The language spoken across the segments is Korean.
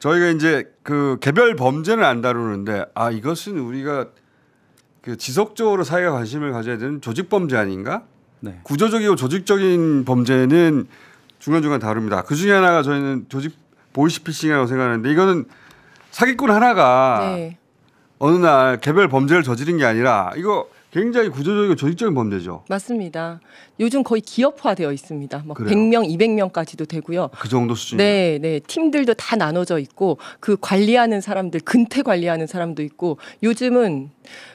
저희가 이제 그 개별 범죄는 안 다루는데 이것은 우리가 그 지속적으로 사회가 관심을 가져야 되는 조직 범죄 아닌가? 네. 구조적이고 조직적인 범죄는 중간중간 다룹니다. 그 중에 하나가 저희는 조직 보이스피싱이라고 생각하는데 이거는 사기꾼 하나가 네. 어느 날 개별 범죄를 저지른 게 아니라 이거 굉장히 구조적이고 조직적인 범죄죠. 맞습니다. 요즘 거의 기업화되어 있습니다. 막 100명, 200명까지도 되고요. 그 정도 수준. 네, 네. 팀들도 다 나눠져 있고 그 관리하는 사람들, 근태 관리하는 사람도 있고 요즘은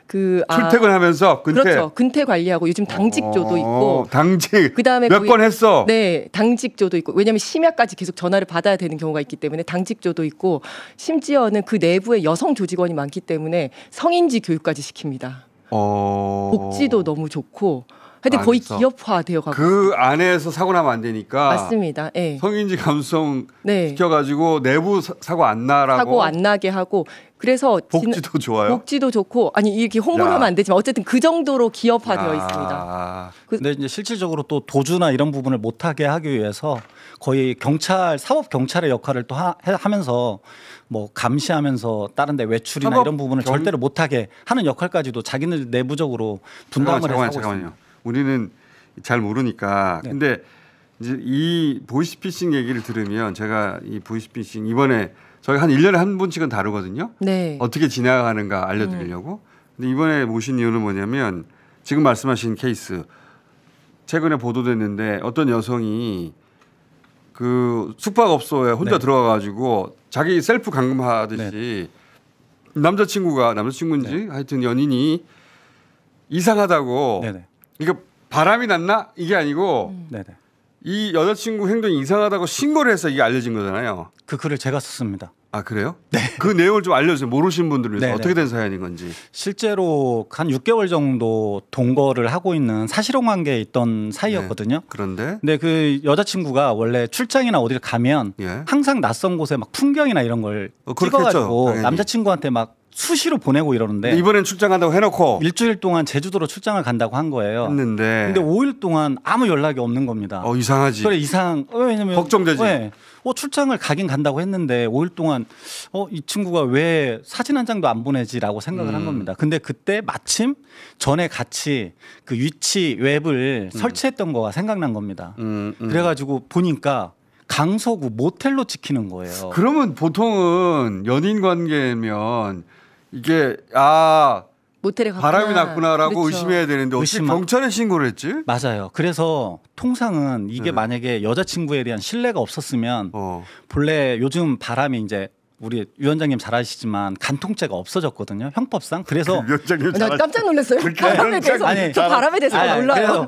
출퇴근하면서 근태. 그렇죠. 근태 관리하고 요즘 당직조도 있고. 당직. 그다음에 몇 번 했어. 네, 당직조도 있고. 왜냐하면 심야까지 계속 전화를 받아야 되는 경우가 있기 때문에 당직조도 있고 심지어는 그 내부에 여성 조직원이 많기 때문에 성인지 교육까지 시킵니다. 복지도 너무 좋고. 하여튼 거의 기업화되어 가고 그 안에서 사고 나면 안 되니까. 맞습니다. 네. 성인지 감수성 시켜가지고 내부 사고 안 나라고. 사고 안 나게 하고. 그래서 복지도 좋아요. 복지도 좋고 아니 이렇게 홍보를 하면 안 되지만 어쨌든 그 정도로 기업화되어 있습니다. 근데 이제 실질적으로 또 도주나 이런 부분을 못하게 하기 위해서 거의 경찰 사법 경찰의 역할을 또 하면서 뭐 감시하면서 다른데 외출이나 이런 부분을 절대로 못하게 하는 역할까지도 자기들 내부적으로 분담을 해서 하고 있습니다. 우리는 잘 모르니까. 네. 근데 이제 이 보이스피싱 얘기를 들으면 제가 이 보이스피싱 이번에 저희 한 1년에 한 분씩은 다루거든요. 네. 어떻게 지나가는가 알려드리려고. 근데 이번에 모신 이유는 뭐냐면 지금 말씀하신 케이스 최근에 보도됐는데 어떤 여성이 그 숙박업소에 혼자 들어가가지고 자기 셀프 감금하듯이 남자친구인지 하여튼 연인이 이상하다고. 이게 바람이 났나? 이게 아니고 이 여자친구 행동이 이상하다고 신고를 해서 이게 알려진 거잖아요. 그 글을 제가 썼습니다. 아 그래요? 네. 그 내용을 좀 알려주세요. 모르시는 분들을 위해서 어떻게 된 사연인 건지. 실제로 한 6개월 정도 동거를 하고 있는 사실혼 관계에 있던 사이였거든요. 그런데 근데 그 여자친구가 원래 출장이나 어디를 가면 항상 낯선 곳에 막 풍경이나 이런 걸 찍어가지고 남자친구한테 막 수시로 보내고 이러는데 이번엔 출장 간다고 해놓고 일주일 동안 제주도로 출장을 간다고 한 거예요. 근데 5일 동안 아무 연락이 없는 겁니다. 이상하지. 그래 왜냐면 걱정되지. 출장을 가긴 간다고 했는데 5일 동안 이 친구가 왜 사진 한 장도 안 보내지라고 생각을 한 겁니다. 근데 그때 마침 전에 같이 그 위치 웹을 설치했던 거가 생각난 겁니다. 그래가지고 보니까 강서구 모텔로 찍히는 거예요. 그러면 보통은 연인 관계면 이게 모텔에 바람이 났구나라고 의심해야 되는데 어떻게 경찰에 신고를 했지? 맞아요. 그래서 통상은 이게 만약에 여자친구에 대한 신뢰가 없었으면 본래 요즘 바람이 이제 우리 위원장님 잘 아시지만 간통죄가 없어졌거든요. 형법상. 그래서 나 깜짝 놀랐어요. 바람에 대해서 저 바람에 대해서 몰라요.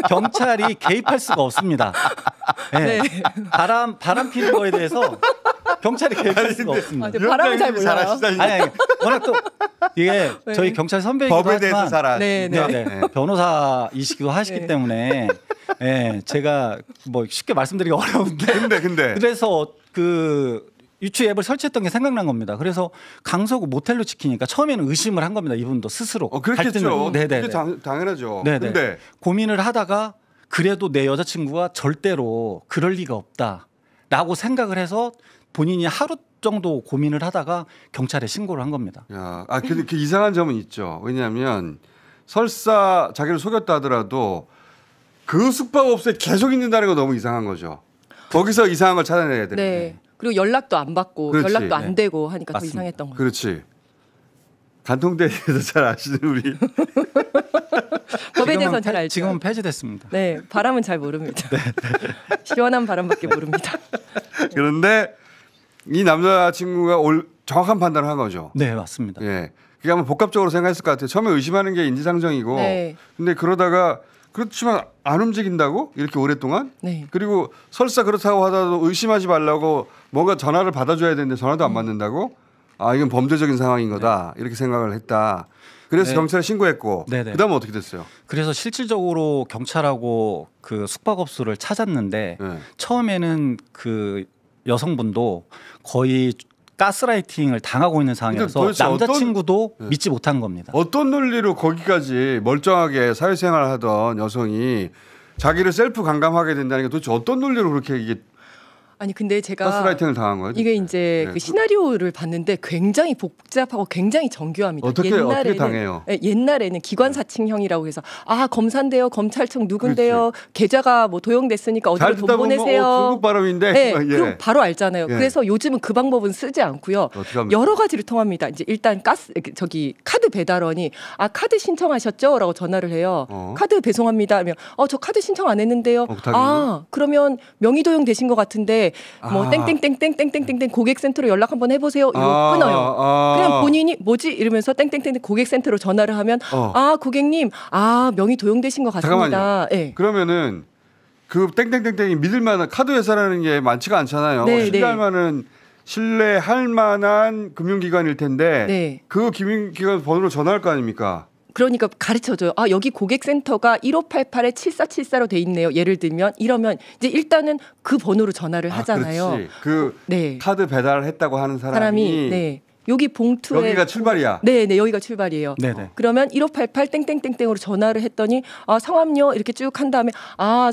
경찰이 개입할 수가 없습니다. 바람 피는 거에 대해서 경찰이 개입할 수가 없습니다. 바람을 잘 몰라요. 워낙 또 이게 저희 경찰 선배이기도 법에 하지만 대해서 변호사이시기도 하시기 때문에 제가 뭐 쉽게 말씀드리기 어려운데 근데 그래서 그 유추 앱을 설치했던 게 생각난 겁니다. 그래서 강서구 모텔로 지키니까 처음에는 의심을 한 겁니다. 이분도 스스로. 그렇겠죠. 그게 당연하죠. 근데 고민을 하다가 그래도 내 여자친구가 절대로 그럴 리가 없다라고 생각을 해서 본인이 하루 정도 고민을 하다가 경찰에 신고를 한 겁니다. 근데 그 이상한 점은 있죠. 왜냐하면 설사 자기를 속였다 하더라도 그 숙박업소에 계속 있는다는 거 너무 이상한 거죠. 거기서 이상한 걸 찾아내야 되는데. 네. 그리고 연락도 안 받고 연락도 안 되고 하니까 더 이상했던 거죠. 그렇지. 간통죄에 대해서 잘 아시는 우리. 법에 대해서는 잘 알죠. 지금은 폐지됐습니다. 네. 바람은 잘 모릅니다. 시원한 바람밖에 모릅니다. 그런데 이 남자친구가 정확한 판단을 한 거죠. 네. 맞습니다. 그게 아마 복합적으로 생각했을 것 같아요. 처음에 의심하는 게 인지상정이고 근데 그러다가 그렇지만 안 움직인다고 이렇게 오랫동안 그리고 설사 그렇다고 하더라도 의심하지 말라고 뭔가 전화를 받아줘야 되는데 전화도 안 받는다고 이건 범죄적인 상황인 거다 이렇게 생각을 했다. 그래서 경찰에 신고했고 그다음은 어떻게 됐어요? 그래서 실질적으로 경찰하고 그 숙박업소를 찾았는데 처음에는 그 여성분도 거의 가스라이팅을 당하고 있는 상황이어서 남자친구도 믿지 못한 겁니다. 어떤 논리로 거기까지 멀쩡하게 사회생활을 하던 여성이 자기를 셀프 감감하게 된다는 게 도대체 어떤 논리로 그렇게 이게 아니 근데 제가 가스라이팅을 당한 거예요? 이게 이제 네. 그 시나리오를 봤는데 굉장히 복잡하고 굉장히 정교합니다. 어떻게 당해요? 옛날에는 기관사칭형이라고 해서 검사인데요, 검찰청 누군데요, 계좌가 뭐 도용됐으니까 어디로 돈 보내세요. 중국 발음인데. 네, 그럼 바로 알잖아요. 예. 그래서 요즘은 그 방법은 쓰지 않고요. 여러 가지를 통합니다. 이제 일단 카드 배달원이 카드 신청하셨죠?라고 전화를 해요. 카드 배송합니다. 하면 저 카드 신청 안 했는데요. 그러면 명의 도용 되신 것 같은데 뭐 땡땡땡땡땡땡땡 고객센터로 연락 한번 해보세요. 이러고 끊어요. 그냥 본인이 뭐지 이러면서 땡땡땡 고객센터로 전화를 하면 고객님 명의 도용되신 것 같습니다. 잠깐만요. 네. 그러면은 그 땡땡땡땡이 믿을 만한 카드 회사라는 게 많지가 않잖아요. 네, 신뢰할 만한 금융기관일 텐데 네. 그 금융기관 번호로 전화할 거 아닙니까? 그러니까 가르쳐줘요. 여기 고객센터가 1588-7474로 돼 있네요. 예를 들면 이러면 이제 일단은 그 번호로 전화를 하잖아요. 그렇지. 카드 배달을 했다고 하는 사람이 네. 여기 봉투에 여기가 출발이야. 네, 여기가 출발이에요. 네네. 그러면 1588 땡땡땡땡으로 전화를 했더니 성함요 이렇게 쭉 한 다음에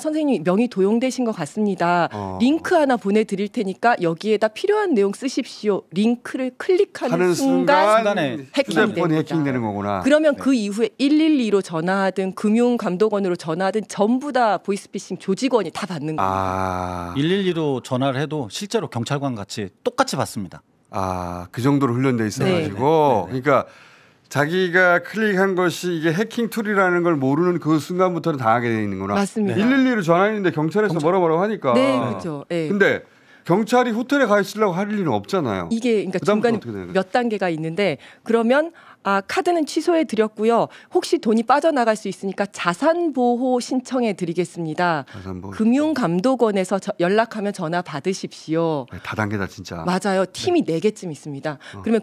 선생님 명의 도용되신 것 같습니다. 링크 하나 보내드릴 테니까 여기에다 필요한 내용 쓰십시오. 링크를 클릭하는 순간에 해킹되는 거구나. 그러면 그 이후에 112로 전화하든 금융감독원으로 전화하든 전부 다 보이스피싱 조직원이 다 받는 거예요. 112로 전화를 해도 실제로 경찰관 같이 똑같이 받습니다. 그 정도로 훈련돼 있어가지고 네. 그러니까 자기가 클릭한 것이 이게 해킹 툴이라는 걸 모르는 그 순간부터는 당하게 돼 있는구나. 맞습니다. 112로 전화했는데 경찰에서 뭐라고 하니까. 네, 그렇죠. 네. 근데 경찰이 호텔에 가 있으려고 할 일은 없잖아요. 이게 그러니까 중간에 몇 단계가 있는데 그러면 카드는 취소해 드렸고요. 혹시 돈이 빠져나갈 수 있으니까 자산보호 신청해 드리겠습니다. 금융감독원에서 연락하면 전화 받으십시오. 다단계다 진짜. 맞아요. 팀이 4개쯤 있습니다. 그러면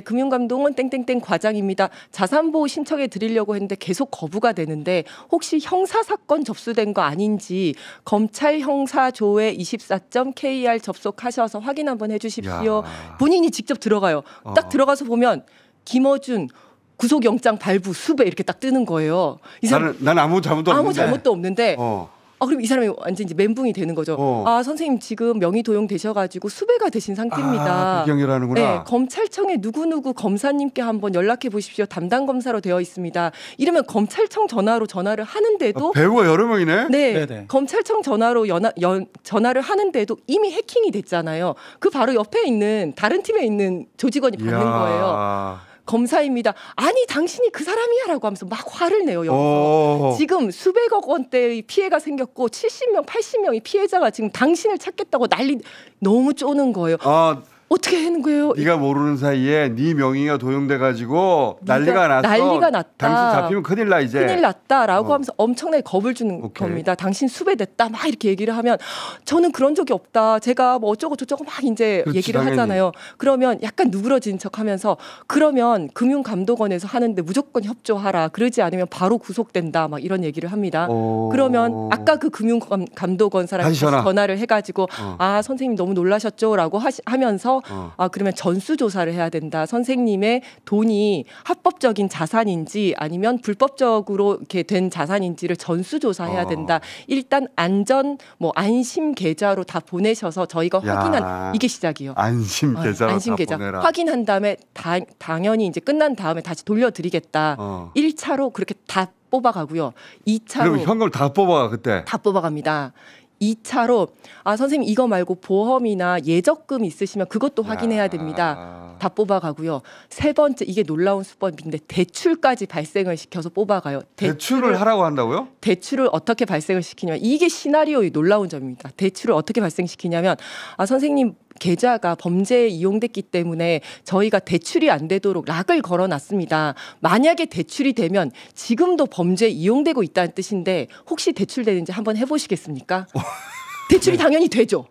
금융감독원 땡땡땡 과장입니다. 자산보호 신청해 드리려고 했는데 계속 거부가 되는데 혹시 형사사건 접수된 거 아닌지 검찰 형사조회 24.kr 접속하셔서 확인 한번 해주십시오. 본인이 직접 들어가요. 딱 들어가서 보면 김어준 구속영장 발부 수배 이렇게 딱 뜨는 거예요. 나는 아무 잘못도 없는데 그럼 이 사람이 완전 이제 멘붕이 되는 거죠. 선생님 지금 명의 도용 되셔가지고 수배가 되신 상태입니다. 그경이라는구나. 네, 검찰청에 누구누구 검사님께 한번 연락해 보십시오. 담당 검사로 되어 있습니다. 이러면 검찰청 전화로 전화를 하는데도 배우가 여러 명이네. 네, 네네. 검찰청 전화로 전화를 하는데도 이미 해킹이 됐잖아요. 그 바로 옆에 있는 다른 팀에 있는 조직원이 받는 거예요. 검사입니다. 아니 당신이 그 사람이야라고 하면서 막 화를 내요. 여기서. 지금 수백억 원대의 피해가 생겼고 70명, 80명의 피해자가 지금 당신을 찾겠다고 너무 쪼는 거예요. 어떻게 하는 거예요? 네가 모르는 사이에 네 명의가 도용돼 가지고 난리가 났다. 당신 잡히면 큰일 나 이제. 큰일 났다라고 하면서 엄청나게 겁을 주는 겁니다. 당신 수배됐다 막 이렇게 얘기를 하면 저는 그런 적이 없다. 제가 뭐 어쩌고 저쩌고 막 이제 얘기를 당연히. 하잖아요. 그러면 약간 누그러진 척하면서 그러면 금융감독원에서 하는데 무조건 협조하라. 그러지 않으면 바로 구속된다. 막 이런 얘기를 합니다. 그러면 아까 그 금융감독원 사람이 전화를 해가지고 선생님 너무 놀라셨죠라고 하면서 그러면 전수조사를 해야 된다. 선생님의 돈이 합법적인 자산인지 아니면 불법적으로 이렇게 된 자산인지를 전수조사해야 된다. 일단 안심 계좌로 다 보내셔서 저희가 확인한 이게 시작이에요. 안심 계좌로 안심 계좌 보내라. 확인한 다음에 당연히 이제 끝난 다음에 다시 돌려드리겠다. 1차로 그렇게 다 뽑아가고요. 2차로 그럼 현금을 다 뽑아가 그때. 다 뽑아갑니다. 2차로 선생님 이거 말고 보험이나 예적금 있으시면 그것도 확인해야 됩니다. 다 뽑아가고요. 3번째 이게 놀라운 수법인데 대출까지 발생을 시켜서 뽑아가요. 대출을 하라고 한다고요? 대출을 어떻게 발생을 시키냐면 이게 시나리오의 놀라운 점입니다. 대출을 어떻게 발생시키냐면 선생님 계좌가 범죄에 이용됐기 때문에 저희가 대출이 안 되도록 락을 걸어놨습니다. 만약에 대출이 되면 지금도 범죄에 이용되고 있다는 뜻인데 혹시 대출되는지 한번 해보시겠습니까? 대출이 당연히 되죠.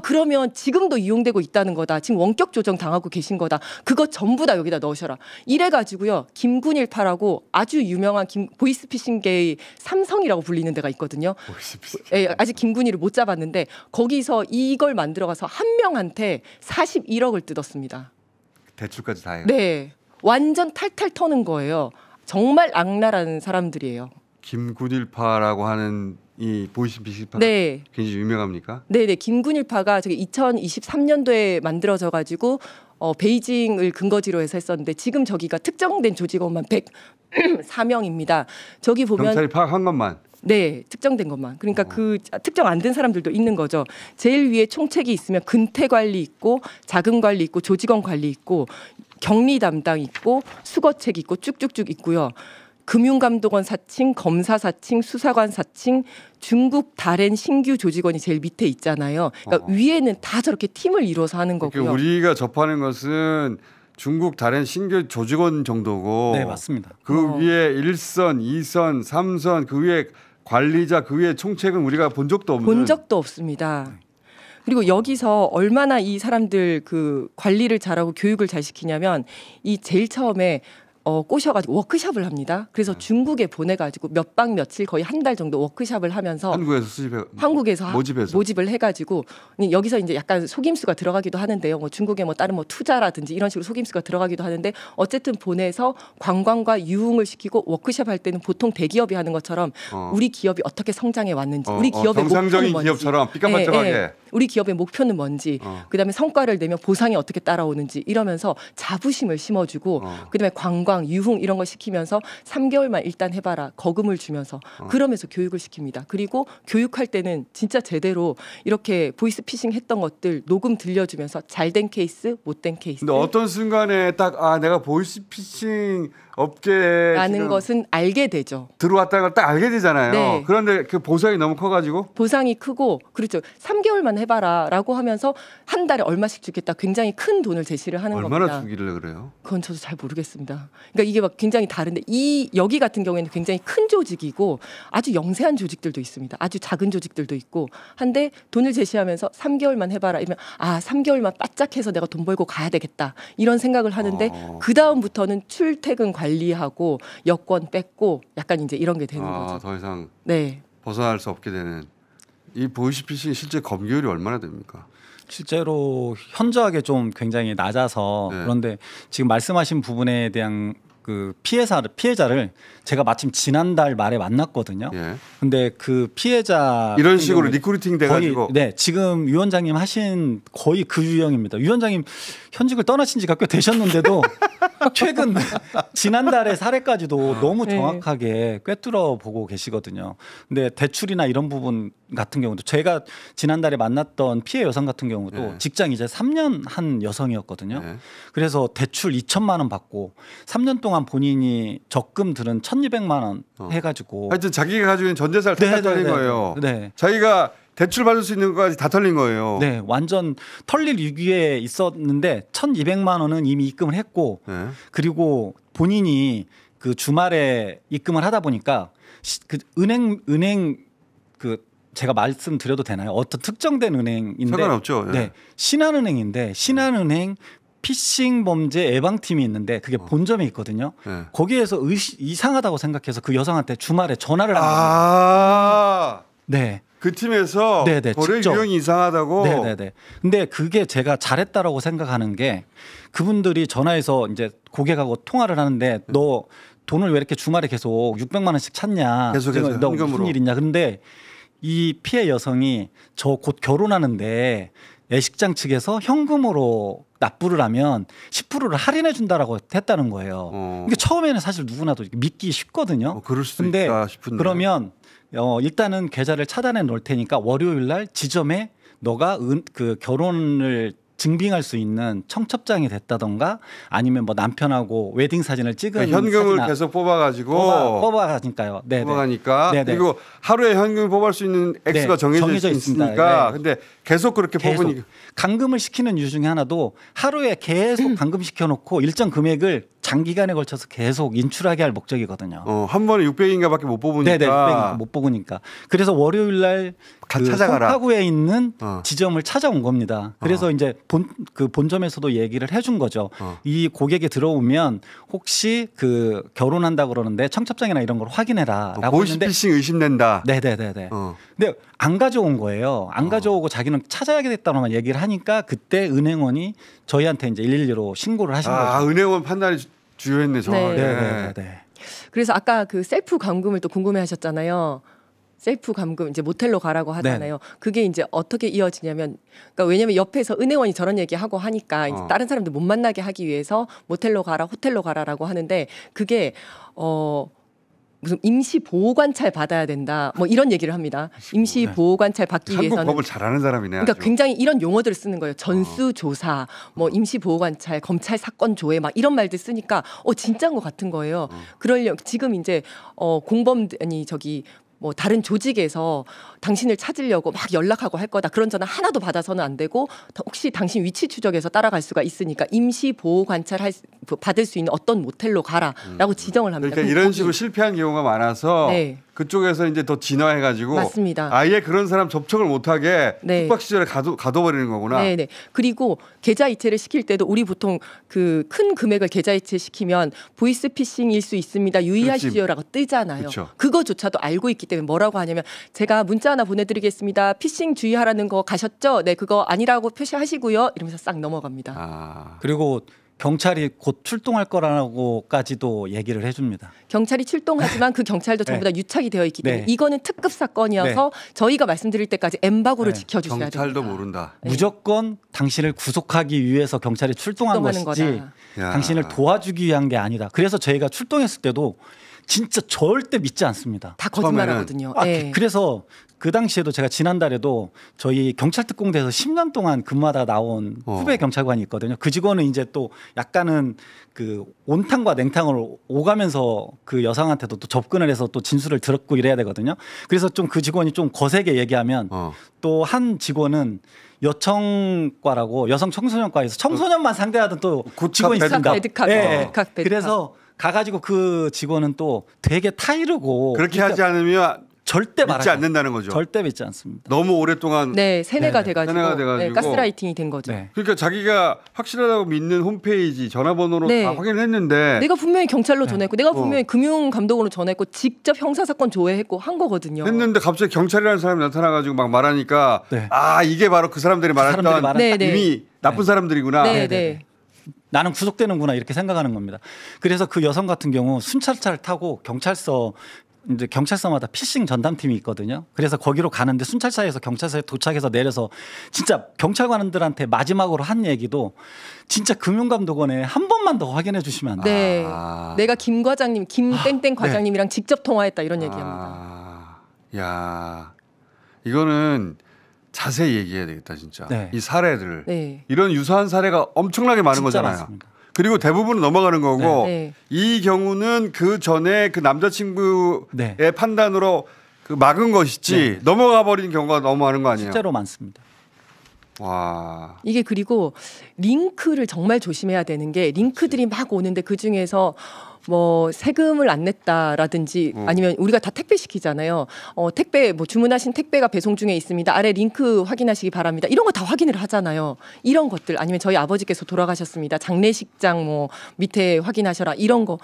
그러면 지금도 이용되고 있다는 거다. 지금 원격 조정 당하고 계신 거다. 그거 전부 다 여기다 넣으셔라. 이래가지고요. 김군일파라고 아주 유명한 보이스피싱계의 삼성이라고 불리는 데가 있거든요. 아직 김군일을 못 잡았는데 거기서 이걸 만들어가서 한 명한테 41억을 뜯었습니다. 대출까지 다 해요? 네. 완전 탈탈 터는 거예요. 정말 악랄한 사람들이에요. 김군일파라고 하는 이 보이스피싱파가 네. 굉장히 유명합니까? 네네. 김군일파가 저기 2023년도에 만들어져 가지고 베이징을 근거지로 해서 했었는데 지금 저기가 특정된 조직원만 104명입니다. 저기 보면 경찰이 파악한 것만. 네, 특정된 것만. 그러니까 그 특정 안 된 사람들도 있는 거죠. 제일 위에 총책이 있으면 근태 관리 있고 자금 관리 있고 조직원 관리 있고 격리 담당 있고 수거책 있고 쭉쭉쭉 있고요. 금융감독원 4층, 검사 4층, 수사관 4층, 중국 다롄 신규 조직원이 제일 밑에 있잖아요. 그러니까 위에는 다 저렇게 팀을 이뤄서 하는 거고요. 그러니까 우리가 접하는 것은 중국 다른 신규 조직원 정도고. 네, 맞습니다. 그 위에 1선, 2선, 3선, 그 위에 관리자, 그 위에 총책은 우리가 본 적도 없는. 본 적도 없습니다. 그리고 여기서 얼마나 이 사람들 그 관리를 잘하고 교육을 잘 시키냐면 이 제일 처음에 꼬셔가지고 워크숍을 합니다. 그래서 중국에 보내가지고 몇 박 며칠 거의 한 달 정도 워크숍을 하면서 한국에서 모집을 해가지고 여기서 이제 약간 속임수가 들어가기도 하는데요. 뭐 중국의 뭐 다른 뭐 투자라든지 이런 식으로 속임수가 들어가기도 하는데 어쨌든 보내서 관광과 유흥을 시키고 워크숍 할 때는 보통 대기업이 하는 것처럼 우리 기업이 어떻게 성장해 왔는지, 우리 기업의 정상적인 목표는 기업처럼 삐까뻔쩍하게. 네. 우리 기업의 목표는 뭔지, 그다음에 성과를 내면 보상이 어떻게 따라오는지 이러면서 자부심을 심어주고, 그다음에 관광, 유흥 이런 거 시키면서 3개월만 일단 해봐라 거금을 주면서 그러면서 교육을 시킵니다. 그리고 교육할 때는 진짜 제대로 이렇게 보이스피싱 했던 것들 녹음 들려주면서 잘된 케이스, 못된 케이스. 근데 어떤 순간에 딱 내가 보이스피싱 업계라는 것은 알게 되죠. 들어왔다가 딱 알게 되잖아요. 네. 그런데 그 보상이 너무 커가지고 보상이 크고 그렇죠. 3개월만 해봐라라고 하면서 한 달에 얼마씩 주겠다. 굉장히 큰 돈을 제시를 하는 겁니다. 얼마나 주길래 그래요? 그건 저도 잘 모르겠습니다. 그러니까 이게 막 굉장히 다른데 여기 같은 경우에는 굉장히 큰 조직이고 아주 영세한 조직들도 있습니다. 아주 작은 조직들도 있고 한데 돈을 제시하면서 3개월만 해봐라 이러면 3개월만 바짝해서 내가 돈 벌고 가야 되겠다 이런 생각을 하는데 그 다음부터는 출퇴근 관리하고 여권 뺏고 약간 이제 이런 게 되는 거죠. 더 이상 네. 벗어날 수 없게 되는. 이 보이스피싱 실제 검거율이 얼마나 됩니까? 실제로 현저하게 좀 굉장히 낮아서 네. 그런데 지금 말씀하신 부분에 대한 그 피해자를 제가 마침 지난달 말에 만났거든요. 예. 근데 그 피해자 이런 식으로 리크루팅 돼가지고 네, 지금 위원장님 하신 거의 그 유형입니다. 위원장님 현직을 떠나신 지가 꽤 되셨는데도 최근 지난달의 사례까지도 너무 정확하게 꿰뚫어 보고 계시거든요. 근데 대출이나 이런 부분 같은 경우도 제가 지난달에 만났던 피해 여성 같은 경우도 직장 이제 3년 한 여성이었거든요. 그래서 대출 2천만 원 받고 3년 동안 본인이 적금 들은 1,200만 원 해가지고 하여튼 자기가 가지고 있는 전재산을 다 털린 거예요. 네. 자기가 대출 받을 수 있는 것까지 다 털린 거예요. 네, 완전 털릴 위기에 있었는데 1,200만 원은 이미 입금을 했고 그리고 본인이 그 주말에 입금을 하다 보니까 그 은행 그 제가 말씀드려도 되나요? 어떤 특정된 은행인데 상관없죠. 네, 신한은행인데 신한은행 피싱 범죄 예방팀이 있는데 그게 본점에 있거든요. 거기에서 이상하다고 생각해서 그 여성한테 주말에 전화를 한 거예요. 네. 그 팀에서 거래 유형이 이상하다고. 네네네. 근데 그게 제가 잘했다라고 생각하는 게 그분들이 전화해서 이제 고객하고 통화를 하는데 너 돈을 왜 이렇게 주말에 계속 600만 원씩 찾냐? 계속해서 너 무슨 일 있냐? 그런데 이 피해 여성이 저 곧 결혼하는데 예식장 측에서 현금으로 납부를 하면 10%를 할인해 준다라고 했다는 거예요. 그러니까 처음에는 사실 누구나도 믿기 쉽거든요. 그럴 수도 있다 싶은데. 그러면 일단은 계좌를 차단해 놓을 테니까 월요일 날 지점에 너가 그 결혼을 증빙할 수 있는 청첩장이 됐다던가 아니면 뭐 남편하고 웨딩 사진을 찍은 현금을 계속 뽑아가지고 뽑아가니까요. 뽑아가니까 그리고 하루에 현금 뽑을 수 있는 액수가 정해져 있으니까 근데 계속 그렇게 뽑으니까 감금을 시키는 이유 중에 하나도 하루에 계속 감금 시켜놓고 일정 금액을 장기간에 걸쳐서 계속 인출하게 할 목적이거든요. 한 번에 600인가밖에 못 뽑으니까. 네네, 600인가 못 뽑으니까. 그래서 월요일 날 그 송파구에 있는 지점을 찾아온 겁니다. 그래서 이제 본점에서도 얘기를 해준 거죠. 이 고객이 들어오면 혹시 그 결혼한다 그러는데 청첩장이나 이런 걸 확인해라라고 했는데 보이스피싱 의심된다. 네네네네. 근데 안 가져온 거예요. 안 가져오고 자기는 찾아야겠다고만 얘기를 하니까 그때 은행원이 저희한테 이제 112로 신고를 하신 거죠. 은행원 판단이 주요했네. 정확하게. 네네네. 그래서 아까 그 셀프 감금을 또 궁금해하셨잖아요. 셀프 감금 이제 모텔로 가라고 하잖아요. 그게 이제 어떻게 이어지냐면, 그러니까 왜냐면 옆에서 은행원이 저런 얘기하고 하니까 이제 다른 사람들 못 만나게 하기 위해서 모텔로 가라, 호텔로 가라라고 하는데 그게 무슨 임시 보호 관찰 받아야 된다. 뭐 이런 얘기를 합니다. 임시 보호 관찰 받기 위해서는 한국 법을 잘하는 사람이네. 그러니까 아주. 굉장히 이런 용어들을 쓰는 거예요. 전수 조사, 뭐 임시 보호 관찰, 검찰 사건 조회 막 이런 말들 쓰니까 진짜인 것 같은 거예요. 그러려 지금 이제 뭐 다른 조직에서 당신을 찾으려고 막 연락하고 할 거다. 그런 전화 하나도 받아서는 안 되고 혹시 당신 위치 추적해서 따라갈 수가 있으니까 임시 보호 관찰 받을 수 있는 어떤 모텔로 가라라고 지정을 합니다. 그러니까 이런 식으로 실패한 경우가 많아서 그쪽에서 이제 더 진화해가지고 맞습니다. 아예 그런 사람 접촉을 못하게 숙박 시절에 가둬버리는 거구나. 네네. 그리고 계좌 이체를 시킬 때도 우리 보통 그 큰 금액을 계좌 이체 시키면 보이스 피싱일 수 있습니다. 유의하시오라고 뜨잖아요. 그렇죠. 그거조차도 알고 있기 때문에 뭐라고 하냐면 제가 문자 하나 보내드리겠습니다. 피싱 주의하라는 거 가셨죠? 네, 그거 아니라고 표시하시고요. 이러면서 싹 넘어갑니다. 그리고 경찰이 곧 출동할 거라고까지도 얘기를 해줍니다. 경찰이 출동하지만 그 경찰도 전부 다 유착이 되어 있기 때문에 이거는 특급 사건이어서 저희가 말씀드릴 때까지 엠바고를 지켜주셔야 됩니다. 경찰도 모른다. 무조건 당신을 구속하기 위해서 경찰이 출동한 것이지 당신을 도와주기 위한 게 아니다. 그래서 저희가 출동했을 때도 진짜 절대 믿지 않습니다. 다 거짓말하거든요. 그래서 그 당시에도 제가 지난달에도 저희 경찰 특공대에서 10년 동안 근무하다 나온 후배 경찰관이 있거든요. 그 직원은 이제 또 약간은 그 온탕과 냉탕을 오가면서 그 여성한테도 또 접근을 해서 또 진술을 들었고 이래야 되거든요. 그래서 좀 그 직원이 좀 거세게 얘기하면 또 한 직원은 여청과라고 여성 청소년과에서 청소년만 상대하던 또 직원이 있습니다. 그래서 가가지고 그 직원은 또 되게 타이르고 그렇게 하지 않으면 절대 믿지 않는다는 거죠. 절대 믿지 않습니다. 너무 오랫동안 세뇌가 돼가지고 가스라이팅이 된 거죠. 그러니까 자기가 확실하다고 믿는 홈페이지 전화번호로 다 확인을 했는데 내가 분명히 경찰로 전했고 내가 분명히 금융감독원으로 전했고 직접 형사사건 조회했고 한 거거든요. 했는데 갑자기 경찰이라는 사람이 나타나가지고 막 말하니까 이게 바로 그 사람들이 말했던 이미 나쁜 사람들이구나. 나는 구속되는구나 이렇게 생각하는 겁니다. 그래서 그 여성 같은 경우 순찰차를 타고 경찰서마다 피싱 전담팀이 있거든요. 그래서 거기로 가는데 순찰차에서 경찰서에 도착해서 내려서 진짜 경찰관들한테 마지막으로 한 얘기도 진짜 금융감독원에 한 번만 더 확인해 주시면 안 돼요. 내가 김 과장님, 김땡땡 과장님이랑 직접 통화했다 이런 얘기합니다. 야, 이거는 자세히 얘기해야 되겠다 진짜. 이 사례들 이런 유사한 사례가 엄청나게 많은 거잖아요. 맞습니다. 그리고 대부분은 넘어가는 거고 이 경우는 그 전에 그 남자친구의 판단으로 그 막은 것이지 넘어가 버린 경우가 너무 많은 거 아니에요? 실제로 많습니다. 와. 이게 그리고 링크를 정말 조심해야 되는 게 링크들이 막 오는데 그 중에서 뭐 세금을 안 냈다라든지 아니면 우리가 다 택배 시키잖아요. 택배 뭐 주문하신 택배가 배송 중에 있습니다. 아래 링크 확인하시기 바랍니다. 이런 거 다 확인을 하잖아요. 이런 것들 아니면 저희 아버지께서 돌아가셨습니다. 장례식장 뭐 밑에 확인하셔라 이런 거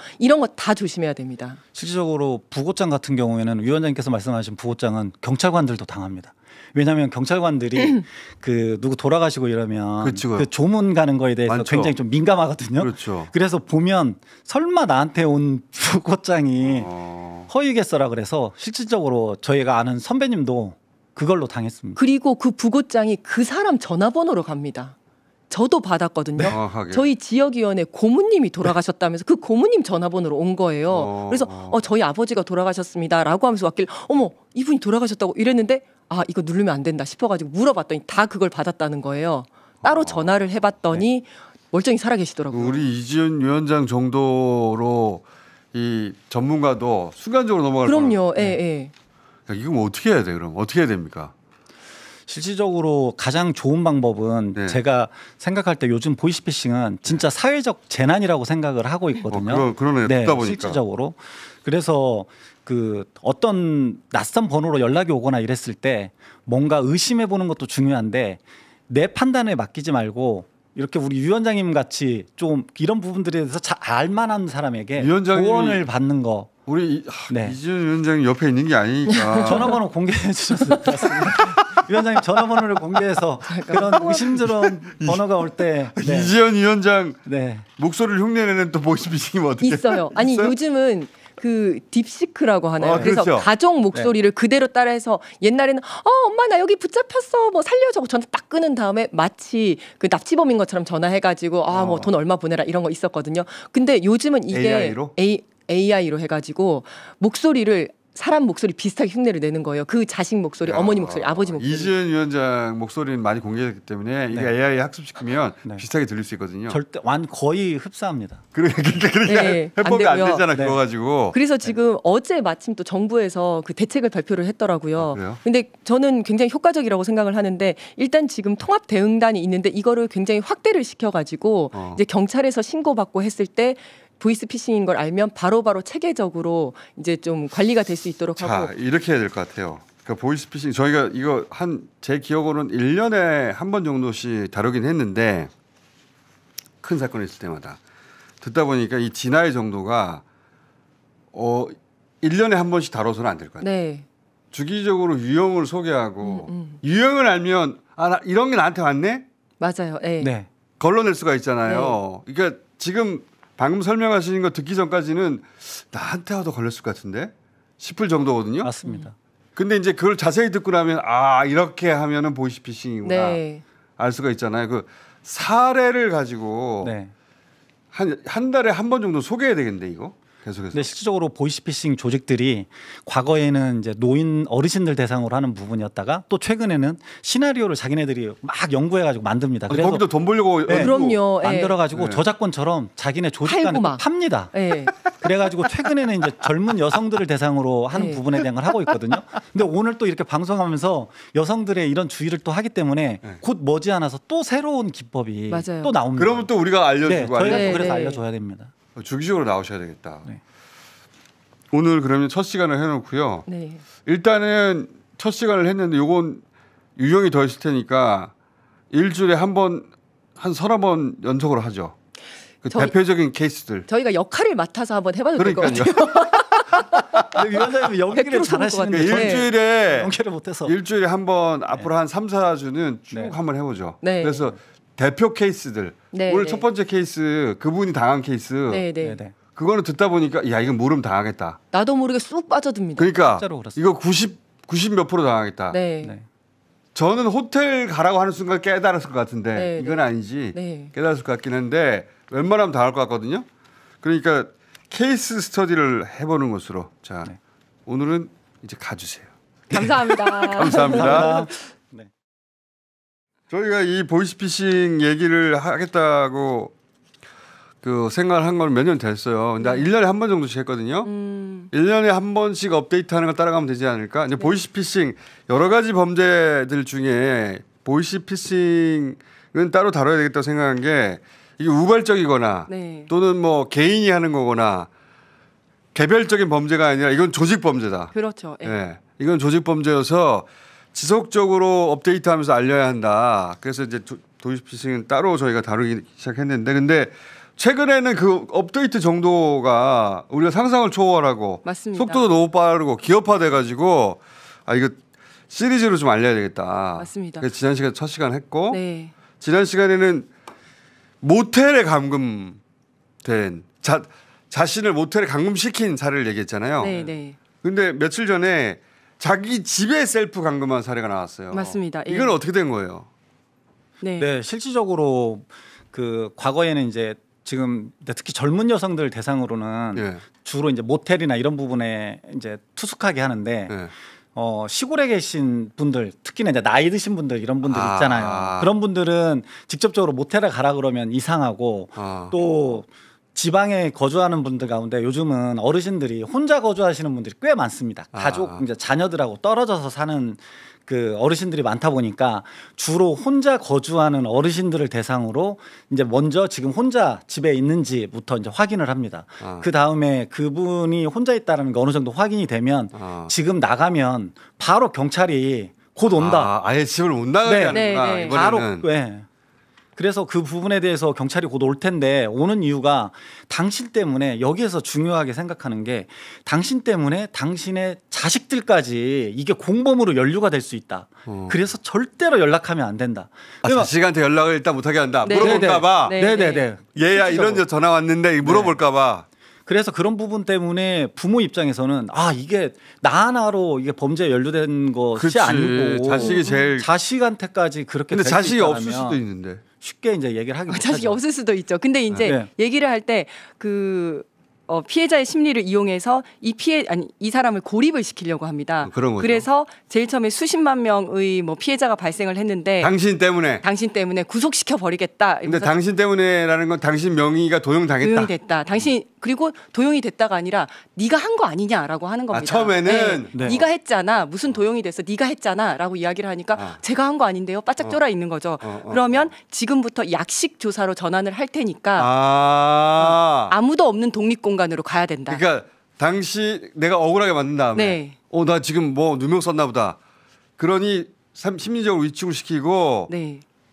다 조심해야 됩니다. 실질적으로 부고장 같은 경우에는 위원장님께서 말씀하신 부고장은 경찰관들도 당합니다. 왜냐하면 경찰관들이 그 누구 돌아가시고 이러면 그 조문 가는 거에 대해서 많죠. 굉장히 좀 민감하거든요. 그래서 보면 설마 나한테 온 부고장이 허위겠어라 그래서 실질적으로 저희가 아는 선배님도 그걸로 당했습니다. 그리고 그 부고장이 그 사람 전화번호로 갑니다. 저도 받았거든요. 저희 지역위원회 고모님이 돌아가셨다면서 그 고모님 전화번호로 온 거예요. 그래서 저희 아버지가 돌아가셨습니다라고 하면서 왔길 어머 이분이 돌아가셨다고 이랬는데 이거 누르면 안 된다 싶어가지고 물어봤더니 다 그걸 받았다는 거예요. 따로 전화를 해봤더니 멀쩡히 살아계시더라고요. 우리 이지은 위원장 정도로 이 전문가도 순간적으로 넘어갈 거예요. 그럼요. 이거 뭐 어떻게 해야 돼? 그럼 어떻게 해야 됩니까? 실질적으로 가장 좋은 방법은 제가 생각할 때 요즘 보이스피싱은 진짜 사회적 재난이라고 생각을 하고 있거든요. 그러네. 듣다 보니까. 실질적으로. 그래서 그 어떤 낯선 번호로 연락이 오거나 이랬을 때 뭔가 의심해 보는 것도 중요한데 내 판단에 맡기지 말고 이렇게 우리 위원장님 같이 좀 이런 부분들에 대해서 잘 알만한 사람에게 조언을 받는 거. 우리 이지은 위원장이 옆에 있는 게 아니니까. 전화번호 공개해 주셨을 것 같습니다. 위원장님 전화번호를 공개해서 그런 의심스러운 번호가 올 때 이지은 위원장 목소리를 흉내내는 또 보이스피싱이 어떻게 있어요. 아니 요즘은 그 딥시크라고 하나요? 그래서 그렇죠. 가족 목소리를 그대로 따라해서 옛날에는 엄마 나 여기 붙잡혔어 뭐 살려줘 전화 딱 끊은 다음에 마치 그 납치범인 것처럼 전화해가지고 뭐 돈 얼마 보내라 이런 거 있었거든요. 근데 요즘은 이게 AI로 해가지고 목소리를 사람 목소리 비슷하게 흉내를 내는 거예요. 그 자식 목소리, 어머니 목소리, 아버지 목소리. 이지은 위원장 목소리는 많이 공개됐기 때문에 이게 AI 학습시키면 비슷하게 들릴 수 있거든요. 절대 거의 흡사합니다. 그러니까 해법이 안 되잖아 그거 가지고. 그래서 지금 어제 마침 또 정부에서 그 대책을 발표를 했더라고요. 근데 저는 굉장히 효과적이라고 생각을 하는데 일단 지금 통합 대응단이 있는데 이거를 굉장히 확대를 시켜가지고 이제 경찰에서 신고받고 했을 때 보이스피싱인 걸 알면 바로바로 체계적으로 이제 좀 관리가 될 수 있도록 하고. 이렇게 해야 될 것 같아요. 그러니까 보이스피싱 저희가 이거 제 기억으로는 1년에 한 번 정도씩 다루긴 했는데 큰 사건이 있을 때마다 듣다 보니까 이 진화의 정도가 1년에 한 번씩 다뤄서는 안 될 것 같아요. 네. 주기적으로 유형을 소개하고 유형을 알면 이런 게 나한테 왔네? 맞아요. 네. 걸러낼 수가 있잖아요. 그러니까 지금 방금 설명하시는 거 듣기 전까지는 나한테 와도 걸렸을 것 같은데 싶을 정도거든요. 맞습니다. 근데 이제 그걸 자세히 듣고 나면 이렇게 하면은 보이스피싱이구나 알 수가 있잖아요. 그 사례를 가지고 한 달에 한 번 정도 소개해야 되겠는데 이거 계속해서. 근데 실질적으로 보이스피싱 조직들이 과거에는 이제 노인 어르신들 대상으로 하는 부분이었다가 또 최근에는 시나리오를 자기네들이 막 연구해가지고 만듭니다. 그래서 거기도 돈 벌려고 그럼요. 만들어가지고 저작권처럼 자기네 조직간에 팝니다. 그래가지고 최근에는 이제 젊은 여성들을 대상으로 하는 부분에 대한 걸 하고 있거든요. 근데 오늘 또 이렇게 방송하면서 여성들의 이런 주의를 또 하기 때문에 곧 머지않아서 또 새로운 기법이 또 나옵니다. 그러면 또 우리가 알려주고 저희가 또 그래서 알려줘야 됩니다. 주기적으로 나오셔야 되겠다. 오늘 그러면 첫 시간을 해놓고요. 일단은 첫 시간을 했는데 요건 유형이 더 있을 테니까 일주일에 한 번, 한 서너 번 연속으로 하죠. 그 대표적인 케이스들. 저희가 역할을 맡아서 한번 해봐도 될 것 같아요. 위원장님 연기를 잘하시는 일주일에 연기를 못해서 일주일에 한 번 앞으로 한 3, 4주는 쭉 한번 해보죠. 그래서 대표 케이스들. 오늘 첫 번째 케이스 그분이 당한 케이스. 그거는 듣다 보니까 이건 모르면 당하겠다. 나도 모르게 쑥 빠져듭니다. 그러니까 이거 90 몇 프로 당하겠다. 저는 호텔 가라고 하는 순간 깨달았을 것 같은데 이건 아니지. 깨달았을 것 같긴 한데 웬만하면 당할 것 같거든요. 그러니까 케이스 스터디를 해보는 것으로. 자, 오늘은 이제 가주세요. 감사합니다. 감사합니다. 저희가 이 보이스피싱 얘기를 하겠다고 그 생각을 한 건 몇 년 됐어요. 근데 1년에 한 번 정도씩 했거든요. 1년에 한 번씩 업데이트하는 걸 따라가면 되지 않을까? 이제 보이스피싱 여러 가지 범죄들 중에 보이스피싱은 따로 다뤄야 되겠다고 생각한 게 이게 우발적이거나 또는 뭐 개인이 하는 거거나 개별적인 범죄가 아니라 이건 조직 범죄다. 그렇죠. 이건 조직 범죄여서 지속적으로 업데이트하면서 알려야 한다. 그래서 이제 보이스피싱은 따로 저희가 다루기 시작했는데 근데 최근에는 그 업데이트 정도가 우리가 상상을 초월하고 맞습니다. 속도도 너무 빠르고 기업화돼가지고 이거 시리즈로 좀 알려야 되겠다. 맞습니다. 그래서 지난 시간 첫 시간 했고 지난 시간에는 모텔에 감금된 자신을 모텔에 감금시킨 사례를 얘기했잖아요. 근데 며칠 전에 자기 집에 셀프 감금한 사례가 나왔어요. 맞습니다. 이건 어떻게 된 거예요? 실질적으로 그 과거에는 이제 지금 특히 젊은 여성들 대상으로는 주로 이제 모텔이나 이런 부분에 이제 투숙하게 하는데 시골에 계신 분들 특히나 이제 나이 드신 분들 이런 분들 있잖아요. 그런 분들은 직접적으로 모텔에 가라 그러면 이상하고 또 지방에 거주하는 분들 가운데 요즘은 어르신들이 혼자 거주하시는 분들이 꽤 많습니다. 가족 이제 자녀들하고 떨어져서 사는 그 어르신들이 많다 보니까 주로 혼자 거주하는 어르신들을 대상으로 이제 먼저 지금 혼자 집에 있는지부터 이제 확인을 합니다. 그 다음에 그분이 혼자 있다는 게 어느 정도 확인이 되면 지금 나가면 바로 경찰이 곧 온다. 아예 집을 못 나가게 하는구나. 이번에는. 바로 그래서 그 부분에 대해서 경찰이 곧 올 텐데 오는 이유가 당신 때문에 여기에서 중요하게 생각하는 게 당신 때문에 당신의 자식들까지 이게 공범으로 연루가 될 수 있다. 그래서 절대로 연락하면 안 된다. 자식한테 연락을 일단 못하게 한다. 물어볼까 봐. 네네네. 얘야 이런 데 전화 왔는데 물어볼까 봐. 그래서 그런 부분 때문에 부모 입장에서는 이게 나 하나로 이게 범죄에 연루된 것이 그치. 아니고 자식이 제일 자식한테까지 그렇게 근데 될 자식이 수 없을 있다면 수도 있는데 쉽게 이제 얘기를 하기 못하죠. 자식이 없을 수도 있죠. 근데 이제 얘기를 할 때 피해자의 심리를 이용해서 이 사람을 고립을 시키려고 합니다. 그런 거죠. 그래서 제일 처음에 수십만 명의 피해자가 발생을 했는데 당신 때문에 구속시켜 버리겠다. 근데 당신 때문에라는 건 당신 명의가 도용당했다. 도용됐다. 그리고 도용이 됐다가 아니라 네가 한 거 아니냐라고 하는 겁니다. 처음에는 네가 했잖아. 무슨 도용이 됐어? 네가 했잖아라고 이야기를 하니까 제가 한 거 아닌데요. 바짝 쫄아 있는 거죠. 그러면 지금부터 약식 조사로 전환을 할 테니까 아무도 없는 독립공간으로 가야 된다. 그러니까 내가 억울하게 만든 다음에 나 지금 누명 썼나 보다. 그러니 심리적으로 위축을 시키고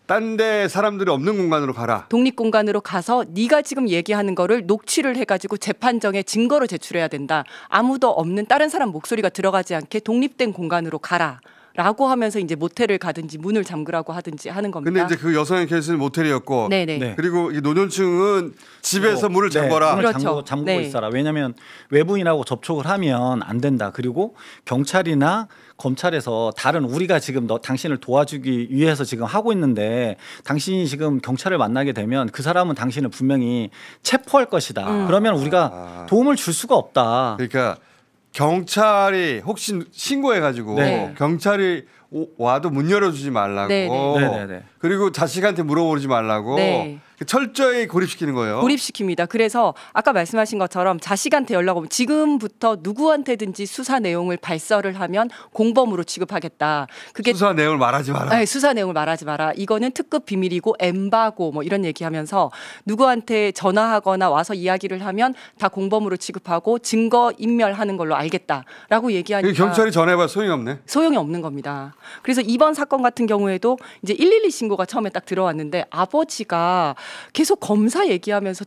딴 데 사람들이 없는 공간으로 가라. 독립공간으로 가서 네가 지금 얘기하는 거를 녹취를 해가지고 재판정에 증거로 제출해야 된다. 아무도 없는 다른 사람 목소리가 들어가지 않게 독립된 공간으로 가라. 라고 하면서 이제 모텔을 가든지 문을 잠그라고 하든지 하는 겁니다. 근데 이제 그 여성의 케이스는 모텔이었고 그리고 이 노년층은 집에서 문을 잠궈라. 그렇죠. 잠그고 있어라. 왜냐하면 외부인하고 접촉을 하면 안 된다. 그리고 경찰이나 검찰에서 다른 우리가 지금 당신을 도와주기 위해서 지금 하고 있는데 당신이 지금 경찰을 만나게 되면 그 사람은 당신을 분명히 체포할 것이다. 그러면 우리가 도움을 줄 수가 없다. 그러니까 경찰이 혹시 신고해가지고 경찰이 와도 문 열어주지 말라고 그리고 자식한테 물어보지 말라고 철저히 고립시키는 거예요. 고립시킵니다. 그래서 아까 말씀하신 것처럼 자식한테 연락 오면 지금부터 누구한테든지 수사 내용을 발설을 하면 공범으로 취급하겠다. 그게 수사 내용을 말하지 마라. 네, 수사 내용을 말하지 마라. 이거는 특급 비밀이고 엠바고 이런 얘기하면서 누구한테 전화하거나 와서 이야기를 하면 다 공범으로 취급하고 증거 인멸하는 걸로 알겠다라고 얘기하니까 경찰이 전화해봐 소용이 없네. 소용이 없는 겁니다. 그래서 이번 사건 같은 경우에도 이제 112 신고가 처음에 딱 들어왔는데 아버지가 계속 검사 얘기하면서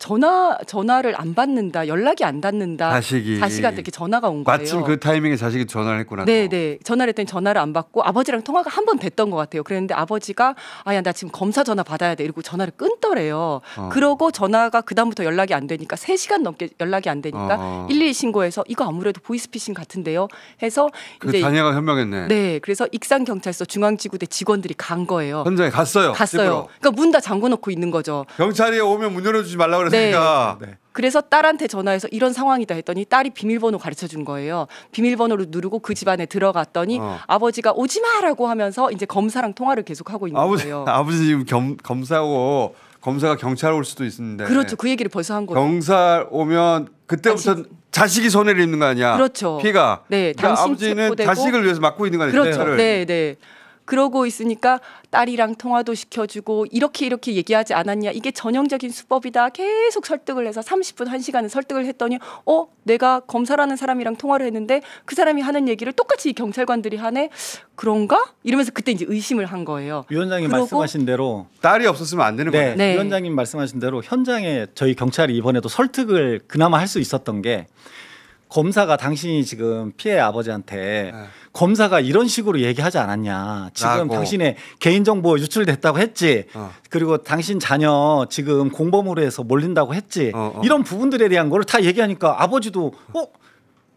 전화를 안 받는다, 연락이 안 닿는다. 자식한테 이렇게 전화가 온 거예요. 마침 그 타이밍에 자식이 전화를 했구나. 네. 전화를 했더니 전화를 안 받고 아버지랑 통화가 한 번 됐던 것 같아요. 그랬는데 아버지가 나 지금 검사 전화 받아야 돼 이러고 전화를 끊더래요. 그러고 전화가 그다음부터 연락이 안 되니까 3시간 넘게 연락이 안 되니까 112 신고해서 이거 아무래도 보이스피싱 같은데요. 해서 이제 자녀가 현명했네. 네, 그래서 익산경찰서 중앙지구대 직원들이 간 거예요. 현장에 갔어요. 집으로. 그러니까 문 다 잠궈놓고 있는 거죠. 경찰이 오면 문 열어주지 말라고 그랬으니까. 그래서 딸한테 전화해서 이런 상황이다 했더니 딸이 비밀번호 가르쳐 준 거예요. 비밀번호를 누르고 그 집안에 들어갔더니 아버지가 오지 마라고 하면서 이제 검사랑 통화를 계속 하고 있는 거예요. 아버지 지금 검사고 검사가 경찰 올 수도 있는데. 그렇죠. 그 얘기를 벌써 한 거예요. 경찰 오면 그때부터 자식이 손해를 입는 거 아니야. 그렇죠. 피가. 네, 그러니까 아버지는 자식을 위해서 맡고 있는 거 아니에요. 그렇죠. 네. 그러고 있으니까 딸이랑 통화도 시켜주고 이렇게 얘기하지 않았냐. 이게 전형적인 수법이다. 계속 설득을 해서 30분, 1시간을 설득을 했더니 내가 검사라는 사람이랑 통화를 했는데 그 사람이 하는 얘기를 똑같이 경찰관들이 하네. 그런가? 이러면서 그때 이제 의심을 한 거예요. 위원장님 말씀하신 대로 딸이 없었으면 안 되는 거예요. 위원장님 말씀하신 대로 현장에 저희 경찰이 이번에도 설득을 그나마 할 수 있었던 게 검사가 당신이 지금 피해 아버지한테 검사가 이런 식으로 얘기하지 않았냐. 지금 당신의 개인정보 유출됐다고 했지. 그리고 당신 자녀 지금 공범으로 해서 몰린다고 했지. 이런 부분들에 대한 거를 다 얘기하니까 아버지도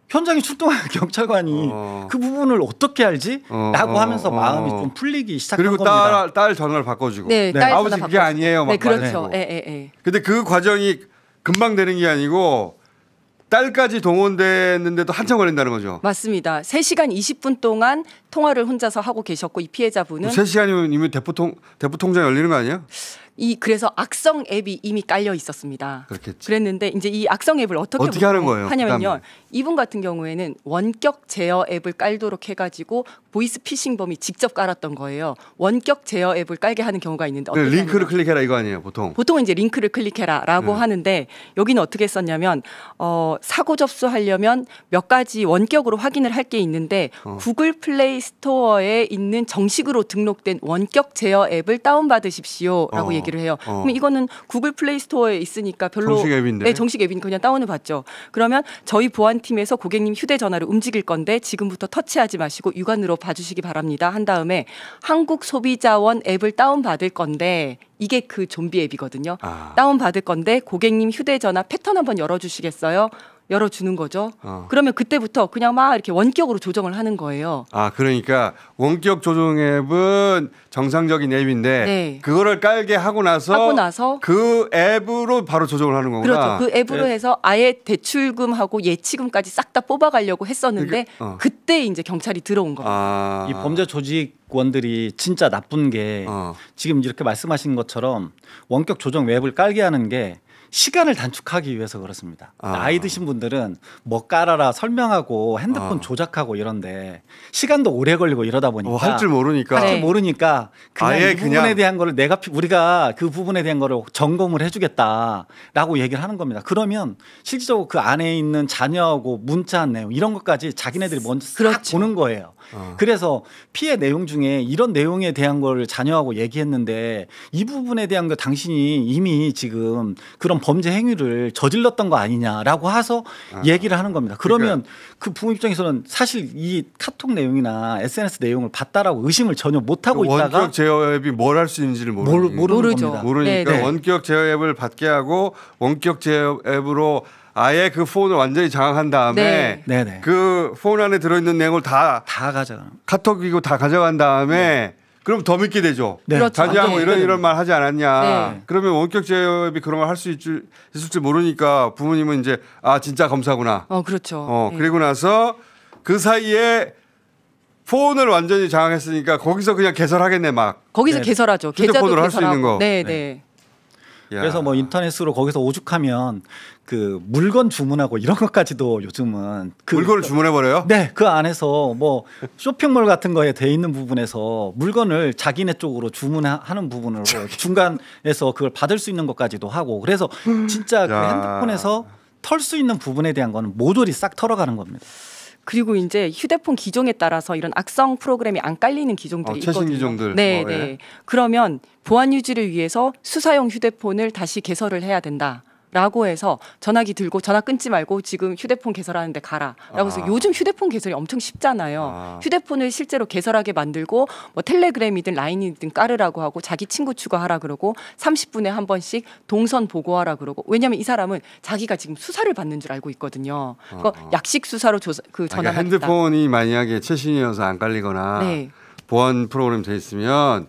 현장에 출동한 경찰관이 그 부분을 어떻게 알지? 라고 하면서 마음이 좀 풀리기 시작한 겁니다. 그리고 딸 전화를 바꿔주고. 딸 아버지 그게 아니에요. 그렇죠. 근데 그 과정이 금방 되는 게 아니고 딸까지 동원됐는데도 한참 걸린다는 거죠. 맞습니다. 3시간 20분 동안 통화를 혼자서 하고 계셨고 이 피해자분은 3시간이면 이미 대포 통장 열리는 거 아니에요? 그래서 악성 앱이 이미 깔려 있었습니다. 그렇겠지. 그랬는데 이제 이 악성 앱을 어떻게 하는 거예요? 하냐면요. 이분 같은 경우에는 원격 제어 앱을 깔도록 해가지고 보이스 피싱범이 직접 깔았던 거예요. 원격 제어 앱을 깔게 하는 경우가 있는데 링크를 클릭해라 이거 아니에요, 보통? 보통은 이제 링크를 클릭해라라고 하는데 여기는 어떻게 썼냐면 사고 접수하려면 몇 가지 원격으로 확인을 할 게 있는데 구글 플레이 스토어에 있는 정식으로 등록된 원격 제어 앱을 다운받으십시오라고 얘기를 얘기를 해요. 그럼 이거는 구글 플레이 스토어에 있으니까 별로 정식 앱인데. 네, 정식 앱이니까 그냥 다운을 받죠. 그러면 저희 보안팀에서 고객님 휴대전화를 움직일 건데 지금부터 터치하지 마시고 육안으로 봐주시기 바랍니다. 한 다음에 한국소비자원 앱을 다운받을 건데 이게 그 좀비 앱이거든요. 다운받을 건데 고객님 휴대전화 패턴 한번 열어주시겠어요? 열어주는 거죠. 그러면 그때부터 그냥 막 이렇게 원격으로 조정을 하는 거예요. 그러니까 원격 조정 앱은 정상적인 앱인데 네. 그거를 깔게 하고 나서 그 앱으로 바로 조정을 하는 거구나. 그렇죠. 그 앱으로 해서 아예 대출금하고 예치금까지 싹 다 뽑아가려고 했었는데 그때 이제 경찰이 들어온 겁니다. 이 범죄 조직원들이 진짜 나쁜 게 지금 이렇게 말씀하신 것처럼 원격 조정 웹을 깔게 하는 게 시간을 단축하기 위해서 그렇습니다. 나이 드신 분들은 뭐 깔아라 설명하고 핸드폰 조작하고 이런데 시간도 오래 걸리고 이러다 보니까 할 줄 모르니까 그냥 아예 이 부분에 대한 거를 우리가 그 부분에 대한 거를 점검을 해주겠다라고 얘기를 하는 겁니다. 그러면 실질적으로 그 안에 있는 자녀하고 문자한 내용 이런 것까지 자기네들이 먼저 싹 보는 거예요. 그래서 피해 내용 중에 이런 내용에 대한 걸 자녀하고 얘기했는데 이 부분에 대한 거 당신이 이미 지금 그런 범죄 행위를 저질렀던 거 아니냐라고 해서 얘기를 하는 겁니다. 그러면 그 부모 입장에서는 사실 이 카톡 내용이나 SNS 내용을 봤다라고 의심을 전혀 못하고 있다가 원격 제어 앱이 뭘 할 수 있는지를 모르죠. 모르니까 네네. 원격 제어 앱을 받게 하고 원격 제어 앱으로 아예 그 폰을 완전히 장악한 다음에 그 폰 안에 들어있는 내용을 다 가져가 카톡이고 다 가져간 다음에 그럼 더 믿게 되죠. 자녀하고 이런 말 하지 않았냐. 그러면 원격 제어 앱이 그런 걸 할 수 있을지 모르니까 부모님은 이제 진짜 검사구나. 그렇죠. 그리고 나서 그 사이에 폰을 완전히 장악했으니까 거기서 그냥 개설하겠네 막. 거기서 개설하죠. 휴대폰으로 할 수 있는 거. 네. 그래서 뭐 인터넷으로 거기서 오죽하면 그 물건 주문하고 이런 것까지도 요즘은 물건을 주문해 버려요? 네, 그 안에서 뭐 쇼핑몰 같은 거에 돼 있는 부분에서 물건을 자기네 쪽으로 주문하는 부분으로 중간에서 그걸 받을 수 있는 것까지도 하고 그래서 진짜 그 핸드폰에서 털 수 있는 부분에 대한 거는 모조리 싹 털어가는 겁니다. 그리고 이제 휴대폰 기종에 따라서 이런 악성 프로그램이 안 깔리는 기종들이 있거든요. 최신 기종들. 네. 그러면 보안 유지를 위해서 수사용 휴대폰을 다시 개설을 해야 된다. 라고 해서 전화기 들고 전화 끊지 말고 지금 휴대폰 개설하는데 가라. 라고 해서 요즘 휴대폰 개설이 엄청 쉽잖아요. 휴대폰을 실제로 개설하게 만들고 뭐 텔레그램이든 라인이든 깔으라고 하고 자기 친구 추가하라 그러고 30분에 한 번씩 동선 보고하라 그러고 왜냐하면 이 사람은 자기가 지금 수사를 받는 줄 알고 있거든요. 약식 수사로 전화가 핸드폰이 만약에 최신이어서 안 깔리거나 보안 프로그램 돼 있으면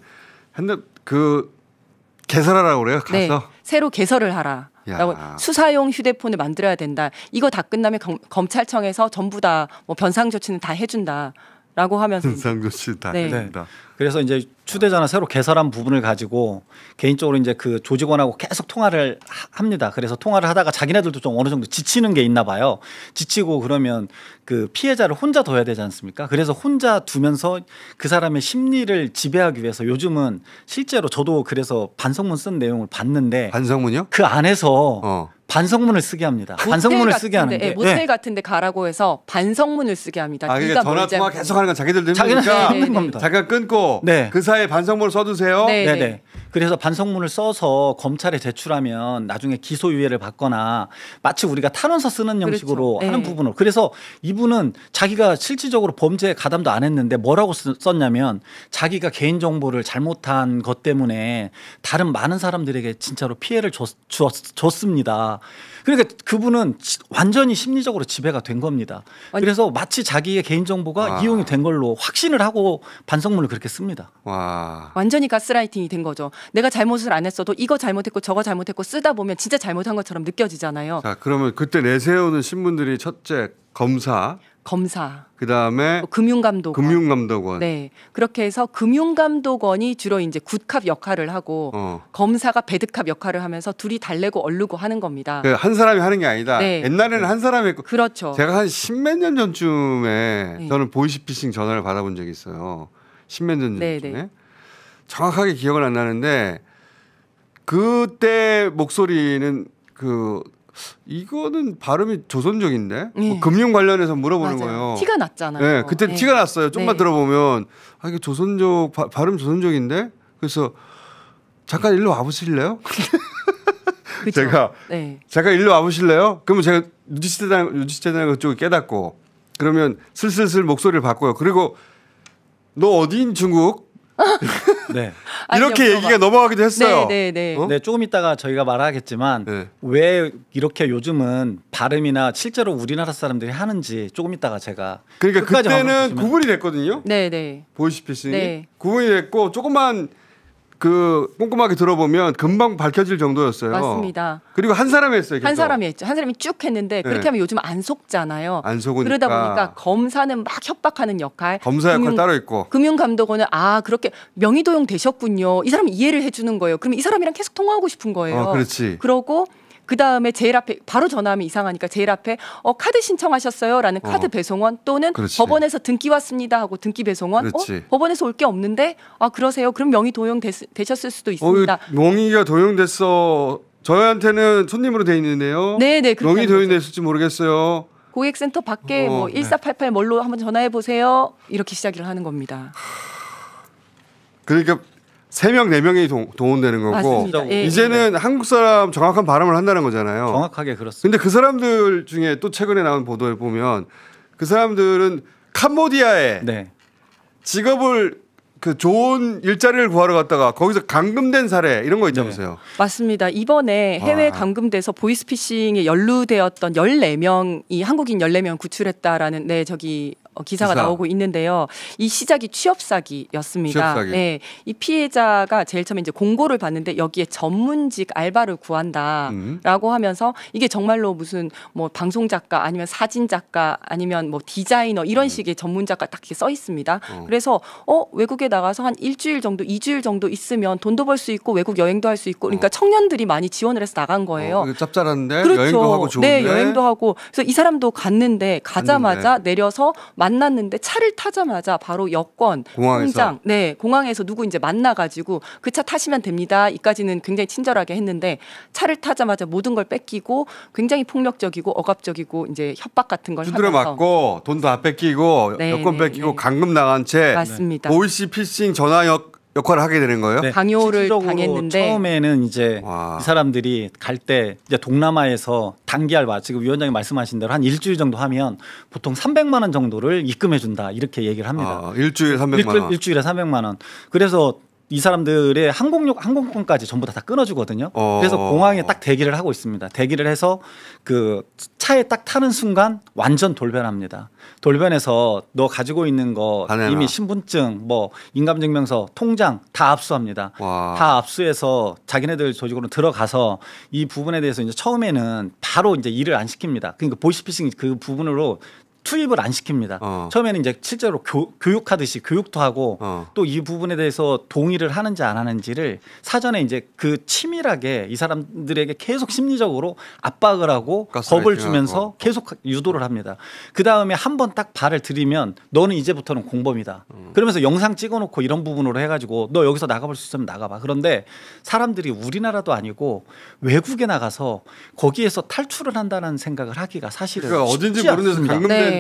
개설하라고 그래요. 가서 새로 개설을 하라. 라고 수사용 휴대폰을 만들어야 된다. 이거 다 끝나면 검찰청에서 전부 다 뭐 변상 조치는 다 해준다라고 하면서 변상 조치 다 해준다. 그래서 이제 휴대전화 새로 개설한 부분을 가지고 개인적으로 이제 그 조직원하고 계속 통화를 합니다. 그래서 통화를 하다가 자기네들도 좀 어느 정도 지치는 게 있나 봐요. 지치고 그러면 그 피해자를 혼자 둬야 되지 않습니까? 그래서 혼자 두면서 그 사람의 심리를 지배하기 위해서 요즘은 실제로 저도 그래서 반성문 쓴 내용을 봤는데 반성문이요? 그 안에서 반성문을 쓰게 합니다. 반성문을 쓰게 하는데 모텔 같은데 가라고 해서 반성문을 쓰게 합니다. 그러니까 전화 통화 계속하는 건 자기들 되니까 하는 겁니다. 잠깐 끊고 그 사이에 반성문을 써두세요. 네. 그래서 반성문을 써서 검찰에 제출하면 나중에 기소유예를 받거나 마치 우리가 탄원서 쓰는 형식으로 하는 부분으로 그래서 이분은 자기가 실질적으로 범죄에 가담도 안 했는데 뭐라고 썼냐면 자기가 개인정보를 잘못한 것 때문에 다른 많은 사람들에게 진짜로 피해를 줬습니다. 그러니까 그분은 완전히 심리적으로 지배가 된 겁니다. 그래서 마치 자기의 개인정보가 이용이 된 걸로 확신을 하고 반성문을 그렇게 씁니다. 완전히 가스라이팅이 된 거죠. 내가 잘못을 안 했어도 이거 잘못했고 저거 잘못했고 쓰다 보면 진짜 잘못한 것처럼 느껴지잖아요. 자, 그러면 그때 내세우는 신분들이 첫째 검사, 그다음에 금융감독원. 네. 그렇게 해서 금융감독원이 주로 이제 굿캅 역할을 하고 검사가 배드캅 역할을 하면서 둘이 달래고 얼르고 하는 겁니다. 한 사람이 하는 게 아니다. 옛날에는 한 사람이 했고 그렇죠. 제가 한 십몇 년 전쯤에 저는 보이스피싱 전화를 받아본 적이 있어요. 십몇 년 전쯤에. 정확하게 기억은 안 나는데 그때 목소리는 이거는 발음이 조선족인데 뭐 금융 관련해서 물어보는 거예요. 티가 났잖아요. 네, 그때 티가 났어요. 좀만 들어보면 이게 조선족 발음 조선족인데 그래서 잠깐 일로 와보실래요? 그쵸? 제가 네. 잠깐 일로 와보실래요? 그러면 제가 눈치채는 그쪽을 깨닫고 그러면 슬슬 목소리를 바꿔요. 그리고 너 어디인 중국? 네. 이렇게 아니요, 얘기가 넘어가기도 했어요. 네. 어? 네, 조금 있다가 저희가 말하겠지만 네. 왜 이렇게 요즘은 발음이나 실제로 우리나라 사람들이 하는지 조금 있다가 제가 그러니까 끝까지 그때는 한번 보시면- 구분이 됐거든요. 네. 보이스피싱이 네. 구분이 됐고 조금만 그 꼼꼼하게 들어보면 금방 밝혀질 정도였어요. 맞습니다. 그리고 한 사람이 했어요. 계속. 한 사람이 했죠. 한 사람이 쭉 했는데 그렇게 네. 하면 요즘 안 속잖아요. 안 속으니까. 그러다 보니까 검사는 막 협박하는 역할. 검사 역할 따로 있고. 금융감독원은 그렇게 명의도용 되셨군요. 이 사람 이해를 해주는 거예요. 그러면 이 사람이랑 계속 통화하고 싶은 거예요. 그렇지. 그러고 그 다음에 제일 앞에 바로 전화하면 이상하니까 제일 앞에 카드 신청하셨어요라는 카드 배송원 또는 그렇지. 법원에서 등기 왔습니다 하고 등기 배송원. 그렇지. 법원에서 올 게 없는데 그러세요? 그럼 명의 도용 되셨을 수도 있습니다. 명의가 도용됐어. 저희한테는 손님으로 돼 있는데요. 네, 그렇게 명의 하는 거죠. 도용됐을지 모르겠어요. 고객센터 밖에 네. 1488 뭘로 한번 전화해 보세요. 이렇게 시작을 하는 겁니다. 그러니까 3명, 4명이 동원되는 거고 맞습니다. 예, 이제는 한국 사람 정확한 발음을 한다는 거잖아요. 정확하게 그렇습니다. 근데 그 사람들 중에 또 최근에 나온 보도에 보면 그 사람들은 캄보디아에 네. 직업을 그 좋은 일자리를 구하러 갔다가 거기서 감금된 사례 이런 거 있다면서요. 맞습니다. 이번에 해외 와. 감금돼서 보이스피싱에 연루되었던 14명이 한국인 14명 구출했다라는 기사가 기사. 나오고 있는데요. 이 시작이 취업 사기였습니다. 취업 사기. 네, 이 피해자가 제일 처음에 이제 공고를 봤는데 여기에 전문직 알바를 구한다라고 하면서 이게 정말로 무슨 뭐 방송 작가 아니면 사진 작가 아니면 뭐 디자이너 이런 식의 전문 작가 딱 이렇게 써 있습니다. 그래서 외국에 나가서 한 일주일 정도, 2주일 정도 있으면 돈도 벌 수 있고 외국 여행도 할 수 있고 그러니까 청년들이 많이 지원을 해서 나간 거예요. 이거 짭짤한데 그렇죠. 여행도 하고 좋은데. 네, 여행도 하고. 그래서 이 사람도 갔는데 가자마자 내려서 만났는데 차를 타자마자 바로 여권, 공항에서? 통장, 공항에서 누구 이제 만나가지고 그 차 타시면 됩니다. 이까지는 굉장히 친절하게 했는데 차를 타자마자 모든 걸 뺏기고 굉장히 폭력적이고 억압적이고 이제 협박 같은 걸 두드려 하면서 맞고 돈 다 뺏기고 네, 여권 네, 뺏기고 네. 감금 나간 채 맞습니다. 보이스피싱 전화 역할을 하게 되는 거예요. 네, 강요를 실질적으로 당했는데 처음에는 이제 와. 이 사람들이 갈 때 이제 동남아에서 단기 알바 지금 위원장이 말씀하신 대로 한 일주일 정도 하면 보통 300만 원 정도를 입금해 준다 이렇게 얘기를 합니다. 일주일 300만 원. 일주일에 300만 원. 그래서 이 사람들의 항공권까지 전부 다 끊어주거든요. 그래서 공항에 딱 대기를 하고 있습니다. 대기를 해서 그 차에 딱 타는 순간 완전 돌변합니다. 돌변해서 너 가지고 있는 거 다 내놔. 이미 신분증, 뭐 인감증명서, 통장 다 압수합니다. 와. 다 압수해서 자기네들 조직으로 들어가서 이 부분에 대해서 이제 처음에는 바로 이제 일을 안 시킵니다. 그러니까 보이스피싱 그 부분으로 투입을 안 시킵니다. 처음에는 이제 실제로 교육하듯이 교육도 하고 또 이 부분에 대해서 동의를 하는지 안 하는지를 사전에 이제 그 치밀하게 이 사람들에게 계속 심리적으로 압박을 하고 겁을 주면서 하고. 계속 유도를 합니다. 그 다음에 한 번 딱 발을 들이면 너는 이제부터는 공범이다. 그러면서 영상 찍어놓고 이런 부분으로 해가지고 너 여기서 나가볼 수 있으면 나가봐. 그런데 사람들이 우리나라도 아니고 외국에 나가서 거기에서 탈출을 한다는 생각을 하기가 사실은 그러니까 어딘지 쉽지 모르는 데서 않습니다.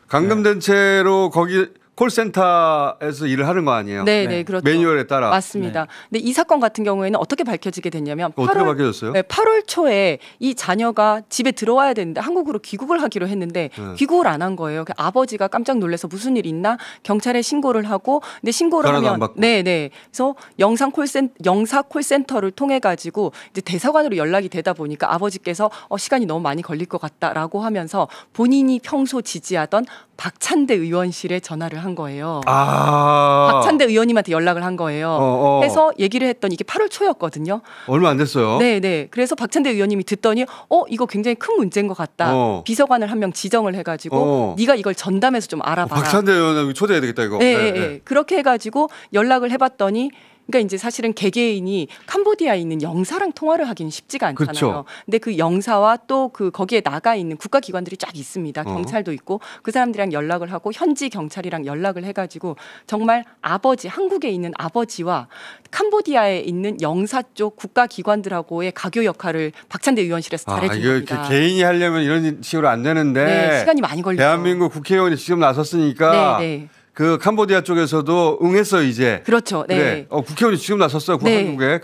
감금된 채로 거기 콜센터에서 일을 하는 거 아니에요? 네, 그렇죠. 매뉴얼에 따라. 맞습니다. 근데 이 사건 같은 경우에는 어떻게 밝혀지게 됐냐면 어떻게 밝혀졌어요? 8월 초에 이 자녀가 집에 들어와야 되는데 한국으로 귀국을 하기로 했는데 귀국을 안 한 거예요. 아버지가 깜짝 놀라서 무슨 일 있나 경찰에 신고를 하고 근데 신고를 전화도 안 하면 받고. 그래서 영사 콜센터를 통해 가지고 이제 대사관으로 연락이 되다 보니까 아버지께서 시간이 너무 많이 걸릴 것 같다라고 하면서 본인이 평소 지지하던 박찬대 의원실에 전화를 한 거예요. 박찬대 의원님한테 연락을 한 거예요. 해서 얘기를 했더니 이게 8월 초였거든요. 얼마 안 됐어요. 네. 그래서 박찬대 의원님이 듣더니 이거 굉장히 큰 문제인 것 같다. 비서관을 한 명 지정을 해가지고 네가 이걸 전담해서 좀 알아봐라. 박찬대 의원 초대해야 되겠다 이거. 네. 그렇게 해가지고 연락을 해봤더니 그러니까 이제 사실은 개개인이 캄보디아에 있는 영사랑 통화를 하기는 쉽지가 않잖아요. 그렇죠. 근데 그 영사와 또 그 거기에 나가 있는 국가기관들이 쫙 있습니다. 경찰도 있고 그 사람들이랑 연락을 하고 현지 경찰이랑 연락을 해가지고 정말 한국에 있는 아버지와 캄보디아에 있는 영사 쪽 국가기관들하고의 가교 역할을 박찬대 의원실에서 잘해준 겁니다. 이거 개인이 하려면 이런 식으로 안 되는데 시간이 많이 걸리죠. 대한민국 국회의원이 직접 나섰으니까 네. 그 캄보디아 쪽에서도 응했어요 이제. 그렇죠. 네. 그래. 국회의원이 지금 나섰어요. 네. 한국에.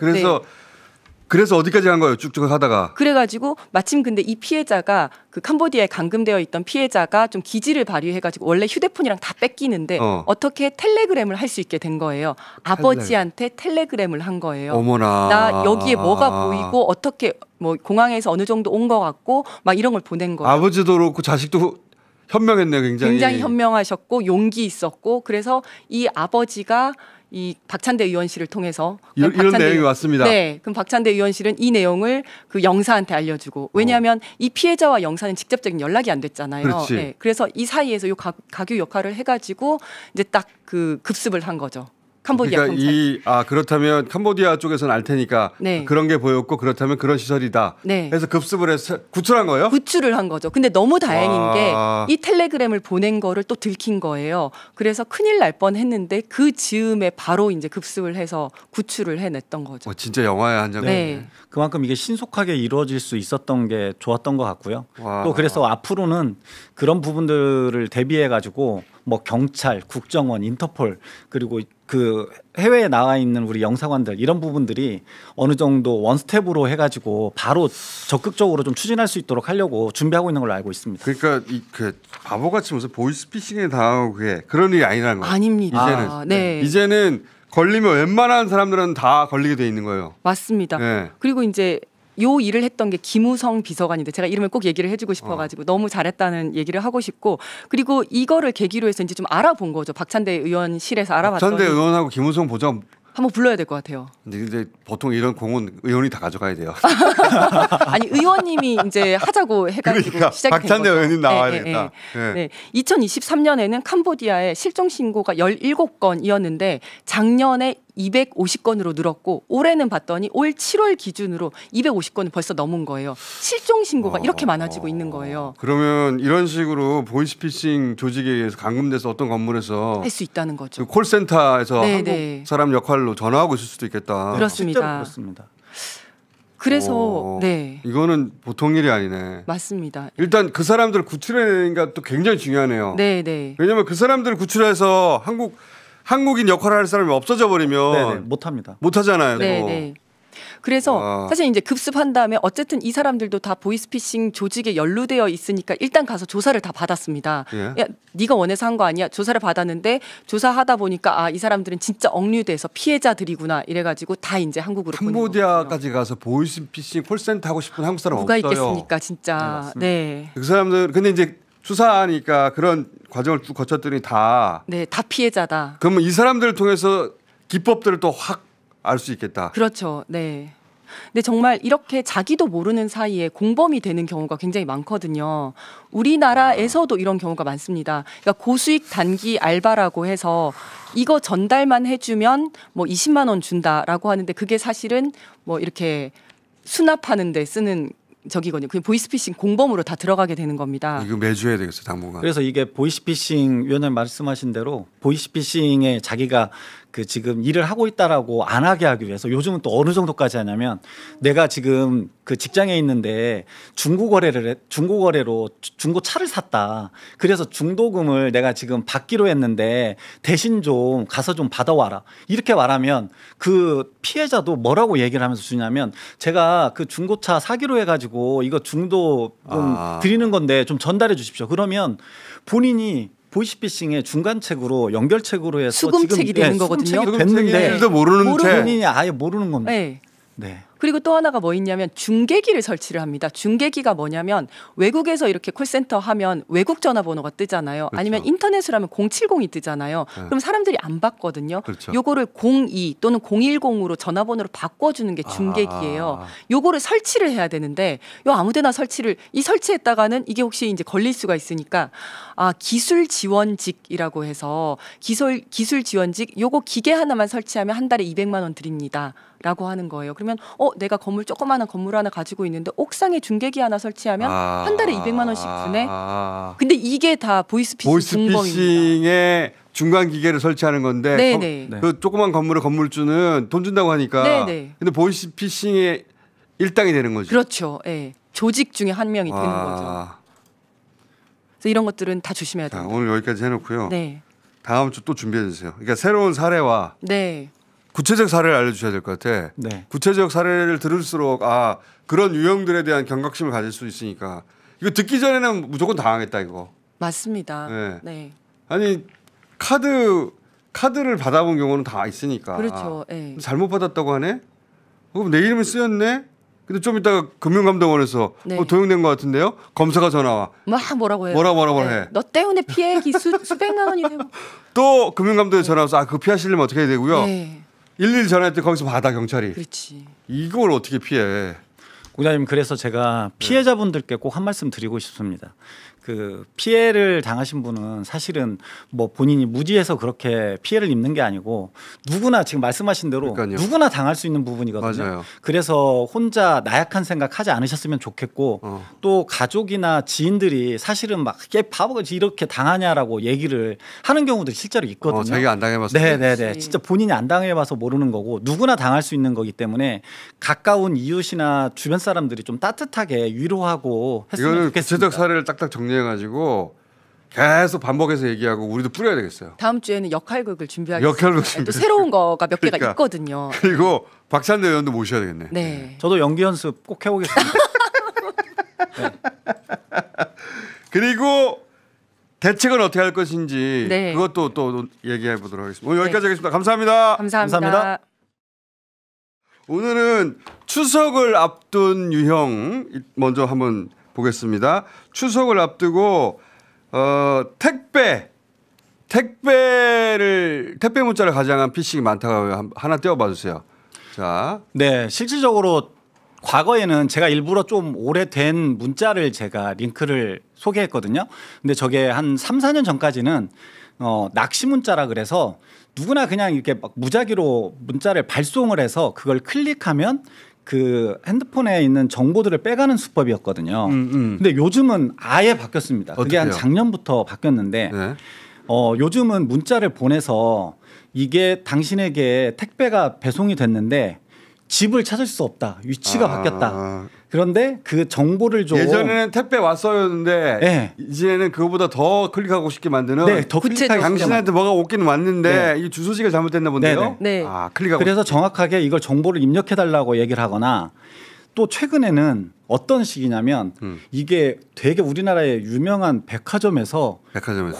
그래서 어디까지 간 거예요? 쭉쭉 하다가. 그래가지고 마침 근데 이 피해자가 그 캄보디아에 감금되어 있던 피해자가 좀 기지를 발휘해가지고 원래 휴대폰이랑 다 뺏기는데 어떻게 텔레그램을 할 수 있게 된 거예요. 아버지한테 텔레그램을 한 거예요. 어머나. 나 여기에 뭐가 보이고 어떻게 뭐 공항에서 어느 정도 온 것 같고 막 이런 걸 보낸 거예요. 아버지도 그렇고 자식도 현명했네요. 굉장히 현명하셨고 용기 있었고 그래서 이 아버지가 이 박찬대 의원실을 통해서 이런 내용이 왔습니다. 네, 그럼 박찬대 의원실은 이 내용을 그 영사한테 알려주고 왜냐하면 이 피해자와 영사는 직접적인 연락이 안 됐잖아요. 그렇지. 네, 그래서 이 사이에서 요 가교 역할을 해가지고 이제 딱 그 급습을 한 거죠. 캄보디아 그러니까 그렇다면 캄보디아 쪽에서는 알 테니까 네. 그런 게 보였고 그렇다면 그런 시설이다. 네. 해서 급습을 해서 구출한 거예요? 구출을 한 거죠. 근데 너무 다행인 와. 게 이 텔레그램을 보낸 거를 또 들킨 거예요. 그래서 큰일 날 뻔했는데 그 즈음에 바로 이제 급습을 해서 구출을 해냈던 거죠. 진짜 영화의 한 장면. 네. 그만큼 이게 신속하게 이루어질 수 있었던 게 좋았던 것 같고요. 와. 또 그래서 앞으로는 그런 부분들을 대비해 가지고 뭐 경찰, 국정원, 인터폴 그리고 그 해외에 나와 있는 우리 영사관들 이런 부분들이 어느 정도 원스텝으로 해가지고 바로 적극적으로 좀 추진할 수 있도록 하려고 준비하고 있는 걸로 알고 있습니다. 그러니까 그 바보같이 무슨 보이스피싱에 당하고 그런 일이 아니라는 거예요. 아닙니다. 이제는 이제는 걸리면 웬만한 사람들은 다 걸리게 돼 있는 거예요. 맞습니다. 네. 그리고 이제 요 일을 했던 게 김우성 비서관인데 제가 이름을 꼭 얘기를 해주고 싶어가지고 너무 잘했다는 얘기를 하고 싶고 그리고 이거를 계기로 해서 이제 좀 알아본 거죠. 박찬대 의원실에서 알아봤더니 박찬대 의원하고 김우성 보좌관 한번 불러야 될 것 같아요. 근데 보통 이런 공은 의원이 다 가져가야 돼요. 아니 의원님이 이제 하자고 해가지고 그러니까 시작이 된 거죠. 박찬대 의원님 나와야 되겠다. 네. 2023년에는 캄보디아에 실종 신고가 17건이었는데 작년에 250건으로 늘었고 올해는 봤더니 올 7월 기준으로 250건을 벌써 넘은 거예요. 실종 신고가 이렇게 많아지고 있는 거예요. 그러면 이런 식으로 보이스피싱 조직에 의해서 감금돼서 어떤 건물에서 할 수 있다는 거죠. 그 콜센터에서 네, 한국 사람 역할로 전화하고 있을 수도 있겠다. 그렇습니다. 그렇습니다. 그래서 네. 이거는 보통 일이 아니네. 맞습니다. 일단 그 사람들을 구출해내니까 또 굉장히 중요하네요. 네. 왜냐하면 그 사람들을 구출해서 한국인 역할을 할 사람이 없어져 버리면 못합니다. 못하잖아요. 네. 그래서 사실 이제 급습한 다음에 어쨌든 이 사람들도 다 보이스피싱 조직에 연루되어 있으니까 일단 가서 조사를 다 받았습니다. 야, 네가 원해서 한 거 아니야? 조사를 받았는데 조사하다 보니까 이 사람들은 진짜 억류돼서 피해자들이구나 이래가지고 다 이제 한국으로 캄보디아까지 가서 보이스피싱 콜센터 하고 싶은 한국 사람 누가 없어요. 있겠습니까, 진짜. 네. 그 사람들 근데 이제 수사하니까 그런 과정을 쭉 거쳤더니 다 피해자다. 그러면 이 사람들을 통해서 기법들을 또 확 알 수 있겠다. 그렇죠. 네. 근데 정말 이렇게 자기도 모르는 사이에 공범이 되는 경우가 굉장히 많거든요. 우리나라에서도 이런 경우가 많습니다. 그러니까 고수익 단기 알바라고 해서 이거 전달만 해주면 뭐 20만 원 준다라고 하는데 그게 사실은 뭐 이렇게 수납하는 데 쓰는 저기거든요. 그냥 보이스피싱 공범으로 다 들어가게 되는 겁니다. 이거 매주 해야 되겠어요, 당분간. 그래서 이게 보이스피싱 위원장님 말씀하신 대로 보이스피싱에 자기가 그 지금 일을 하고 있다라고 안 하게 하기 위해서 요즘은 또 어느 정도까지 하냐면 내가 지금 그 직장에 있는데 중고거래로 중고차를 샀다. 그래서 중도금을 내가 지금 받기로 했는데 대신 좀 가서 좀 받아와라. 이렇게 말하면 그 피해자도 뭐라고 얘기를 하면서 주냐면 제가 그 중고차 사기로 해가지고 이거 중도금 드리는 건데 좀 전달해 주십시오. 그러면 본인이 보이스피싱의 중간책으로 연결책으로 해서 수금책이 되는 거거든요. 됐는데 일도 모르는 채 본인이 아예 모르는 겁니다. 네. 그리고 또 하나가 뭐 있냐면 중계기를 설치를 합니다. 중계기가 뭐냐면 외국에서 이렇게 콜센터 하면 외국 전화번호가 뜨잖아요. 그렇죠. 아니면 인터넷으로 하면 070이 뜨잖아요. 그럼 사람들이 안 받거든요. 그렇죠. 요거를 02 또는 010으로 전화번호로 바꿔주는 게 중계기예요. 요거를 설치를 해야 되는데 요 아무데나 설치했다가는 이게 혹시 이제 걸릴 수가 있으니까 기술 지원직이라고 해서 기술 지원직 요거 기계 하나만 설치하면 한 달에 200만 원 드립니다. 라고 하는 거예요. 그러면 내가 조그마한 건물 하나 가지고 있는데 옥상에 중계기 하나 설치하면 한 달에 200만 원씩 주네. 근데 이게 다 보이스피싱의 공범입니다. 중간 기계를 설치하는 건데 그 조그만 건물에 건물주는 돈 준다고 하니까 근데 보이스피싱의 일당이 되는 거죠. 그렇죠. 네. 조직 중에 한 명이 되는 거죠. 그래서 이런 것들은 다 조심해야 됩니다. 오늘 여기까지 해놓고요. 네. 다음 주 또 준비해 주세요. 그러니까 새로운 사례와 네. 구체적 사례를 알려주셔야 될 것 같아. 네. 구체적 사례를 들을수록 그런 유형들에 대한 경각심을 가질 수 있으니까 이거 듣기 전에는 무조건 당하겠다 이거. 맞습니다. 네. 네. 아니 카드를 받아본 경우는 다 있으니까. 그렇죠. 네. 잘못 받았다고 하네. 그럼 내 이름이 쓰였네. 근데 좀 이따가 금융감독원에서 네. 도용된 것 같은데요. 검사가 전화 와. 막 뭐라고 해요? 뭐라고 해. 너 때문에 피해액이 수백만 원이 되고. 또 금융감독에 전화 와서 그거 피하시려면 어떻게 해야 되고요. 네. 11 전화했더니 거기서 받아 경찰이. 그렇지. 이걸 어떻게 피해. 국장님 그래서 제가 피해자분들께 꼭 한 말씀 드리고 싶습니다. 그 피해를 당하신 분은 사실은 뭐 본인이 무지해서 그렇게 피해를 입는 게 아니고 누구나 지금 말씀하신 대로 그러니까요. 누구나 당할 수 있는 부분이거든요. 맞아요. 그래서 혼자 나약한 생각 하지 않으셨으면 좋겠고 또 가족이나 지인들이 사실은 막 이게 바보같이 이렇게 당하냐라고 얘기를 하는 경우도 실제로 있거든요. 자기가 안 당해봤어. 네네네. 진짜 본인이 안 당해봐서 모르는 거고 누구나 당할 수 있는 거기 때문에 가까운 이웃이나 주변 사람들이 좀 따뜻하게 위로하고 했으면 이거는 좋겠습니다. 구체적 사례를 딱딱 정리해가지고 계속 반복해서 얘기하고 우리도 뿌려야 되겠어요. 다음 주에는 역할극을 준비하겠습니다. 역할극 또 준비. 새로운 거가 몇 개가 그러니까. 있거든요. 그리고 박찬대 의원도 모셔야 되겠네. 네. 저도 연기 연습 꼭 해보겠습니다. 그리고 대책은 어떻게 할 것인지 네. 그것도 또 얘기해 보도록 하겠습니다. 오늘 여기까지 하겠습니다. 감사합니다. 감사합니다. 오늘은 추석을 앞둔 유형 먼저 한번 보겠습니다. 추석을 앞두고 택배 문자를 가장한 피싱이 많다고 하나 떼어봐 주세요. 자, 네, 실질적으로 과거에는 제가 일부러 좀 오래된 문자를 제가 링크를 소개했거든요. 근데 저게 한 3, 4년 전까지는 낚시 문자라 그래서 누구나 그냥 이렇게 막 무작위로 문자를 발송을 해서 그걸 클릭하면 그 핸드폰에 있는 정보들을 빼가는 수법이었거든요. 근데 요즘은 아예 바뀌었습니다. 그게 한 어떡해요? 작년부터 바뀌었는데 네. 요즘은 문자를 보내서 이게 당신에게 택배가 배송이 됐는데 집을 찾을 수 없다. 위치가 바뀌었다. 그런데 그 정보를 좀 예전에는 택배 왔어였는데 네. 이제는 그거보다 더 클릭하고 싶게 만드는 네, 더 구체적으로. 당신한테 뭐가 오기는 왔는데 네. 이 주소지가 잘못됐나 본데요. 네. 클릭하고 그래서 정확하게 이걸 정보를 입력해 달라고 얘기를 하거나 또 최근에는 어떤 식이냐면 이게 되게 우리나라의 유명한 백화점에서